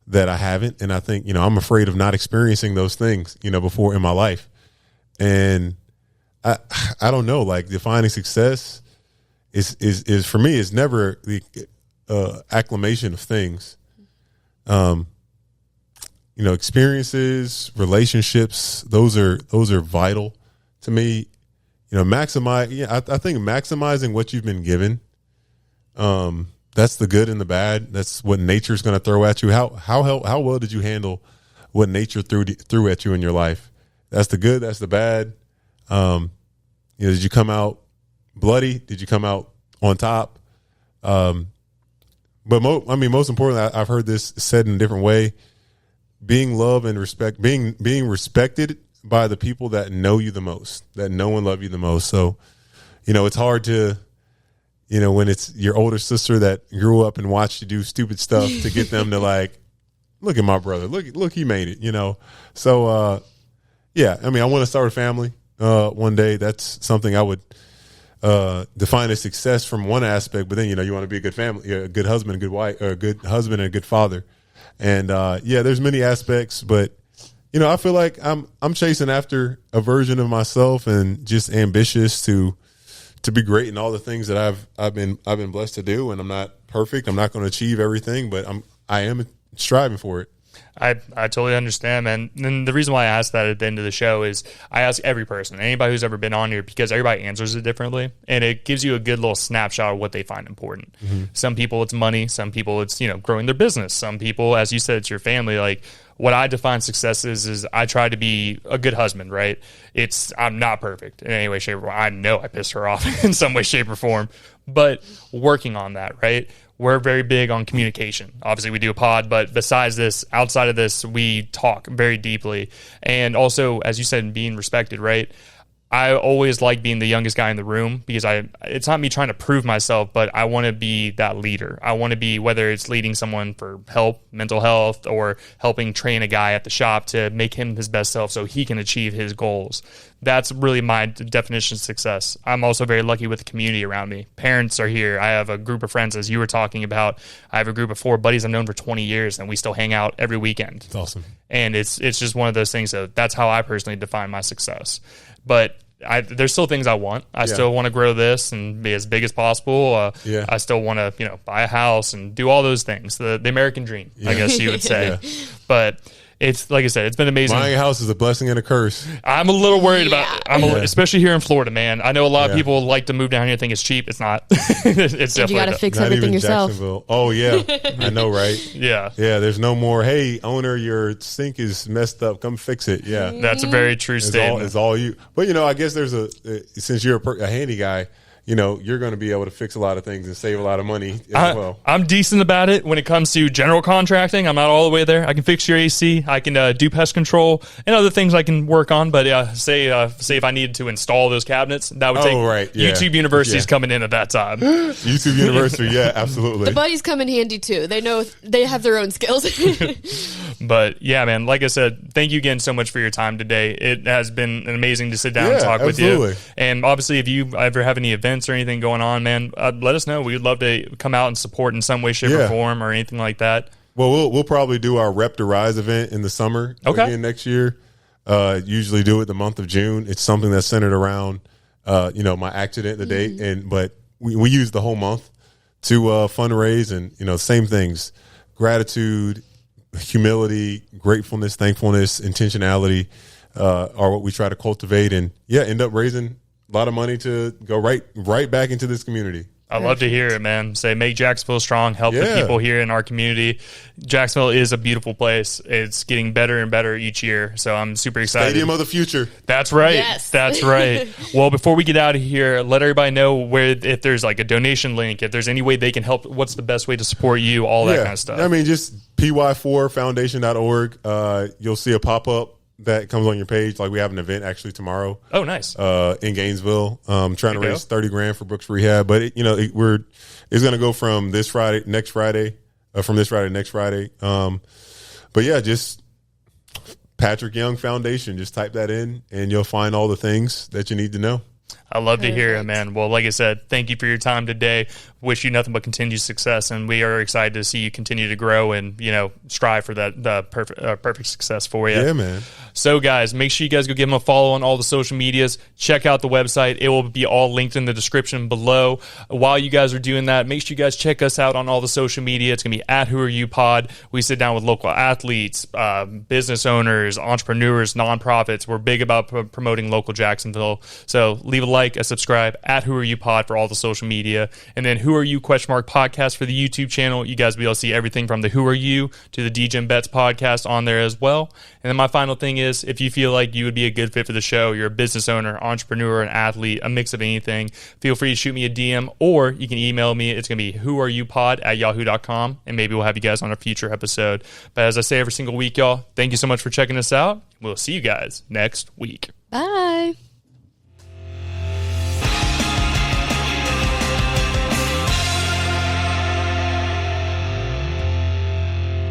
that I haven't, and I think I'm afraid of not experiencing those things before in my life. And I don't know, like defining success is for me is never the acclamation of things. Experiences, relationships, those are vital to me. I think maximizing what you've been given. That's the good and the bad. That's what nature's going to throw at you. How well did you handle what nature threw at you in your life? That's the good. That's the bad. Did you come out bloody? Did you come out on top? But most importantly, I've heard this said in a different way. Being loved and being respected by the people that know you the most, that know and love you the most. So, it's hard to, when it's your older sister that grew up and watched you do stupid stuff to get them to like, look at my brother, look, he made it, So, I want to start a family one day. That's something I would define as success from one aspect, but then, you want to be a good family, a good husband, a good wife, or a good husband and a good father. And there's many aspects, but I feel like I'm chasing after a version of myself and just ambitious to be great in all the things that I've been blessed to do. And I'm not perfect. I'm not going to achieve everything, but I am striving for it. I totally understand, man. And the reason why I ask that at the end of the show is I ask every person, anybody who's ever been on here, because everybody answers it differently, and it gives you a good little snapshot of what they find important. Mm-hmm. Some people it's money, some people it's growing their business, some people, as you said, it's your family. Like what I define success is I try to be a good husband, right? I'm not perfect in any way, shape, or form. I know I pissed her off in some way, shape, or form, but working on that, right? We're very big on communication. Obviously, we do a pod, but besides this, outside of this, we talk very deeply. And also, as you said, being respected, right? I always like being the youngest guy in the room because it's not me trying to prove myself, but I want to be that leader. I want to be, whether it's leading someone for help, mental health, or helping train a guy at the shop to make him his best self so he can achieve his goals. That's really my definition of success. I'm also very lucky with the community around me. Parents are here. I have a group of friends, as you were talking about. I have a group of 4 buddies I've known for 20 years, and we still hang out every weekend. It's awesome. And it's just one of those things. So that's how I personally define my success. But there's still things I want. I still want to grow this and be as big as possible. I still want to, buy a house and do all those things. The American dream, I guess you would say. But it's like I said, it's been amazing. Buying a house is a blessing and a curse. I'm a little worried about it. Especially here in Florida, man. I know a lot of people like to move down here and think it's cheap. It's not. It's definitely you got to fix everything yourself. Jacksonville. Oh yeah, I know, right? Yeah. There's no more. Hey, owner, your sink is messed up. Come fix it. Yeah, that's a very true statement. It's all you. But I guess there's since you're a handy guy. you're going to be able to fix a lot of things and save a lot of money as well. I'm decent about it when it comes to general contracting. I'm not all the way there. I can fix your AC. I can do pest control and other things I can work on. But say if I needed to install those cabinets, that would take YouTube University's coming in at that time. YouTube University, yeah, absolutely. The buddies come in handy too. They know they have their own skills. But yeah, man, like I said, thank you again so much for your time today. It has been amazing to sit down and talk with you. And obviously, if you ever have any events or anything going on, man, let us know. We'd love to come out and support in some way, shape, or form or anything like that. Well, we'll probably do our Rep to Rise event in the summer again next year. Usually do it the month of June. It's something that's centered around, my accident, the date, but we use the whole month to fundraise and, same things, gratitude, humility, gratefulness, thankfulness, intentionality are what we try to cultivate and end up raising a lot of money to go right back into this community. I love to hear it, man. Say, make Jacksonville strong, help the people here in our community. Jacksonville is a beautiful place. It's getting better and better each year, so I'm super excited. Stadium of the future. That's right. Yes. That's right. Well, before we get out of here, let everybody know if there's like a donation link, if there's any way they can help, what's the best way to support you, all that kind of stuff. I mean, just py4foundation.org. You'll see a pop-up that comes on your page. Like we have an event actually tomorrow. Oh, nice. In Gainesville, trying to raise $30,000 for Brooks Rehab. But it's going to go from this Friday, next Friday, from this Friday, next Friday. But yeah, just Patric Young Foundation. Just type that in, and you'll find all the things that you need to know. I love to hear it, man. Well, like I said, thank you for your time today. Wish you nothing but continued success, and we are excited to see you continue to grow and strive for that perfect success for you. Yeah, man. So, guys, make sure you guys go give them a follow on all the social medias. Check out the website; it will be all linked in the description below. While you guys are doing that, make sure you guys check us out on all the social media. It's gonna be @WhoAreYouPod. We sit down with local athletes, business owners, entrepreneurs, nonprofits. We're big about promoting local Jacksonville. So leave a like, a subscribe @WhoAreYouPod for all the social media, and then Who Are You podcast for the YouTube channel. You guys will be able to see everything from the Who Are You to the DJ Betts podcast on there as well. And then my final thing is, if you feel like you would be a good fit for the show, you're a business owner, entrepreneur, an athlete, a mix of anything, feel free to shoot me a DM or you can email me. It's going to be whoareyoupod@yahoo.com, and maybe we'll have you guys on a future episode. But as I say every single week, y'all, thank you so much for checking us out. We'll see you guys next week. Bye.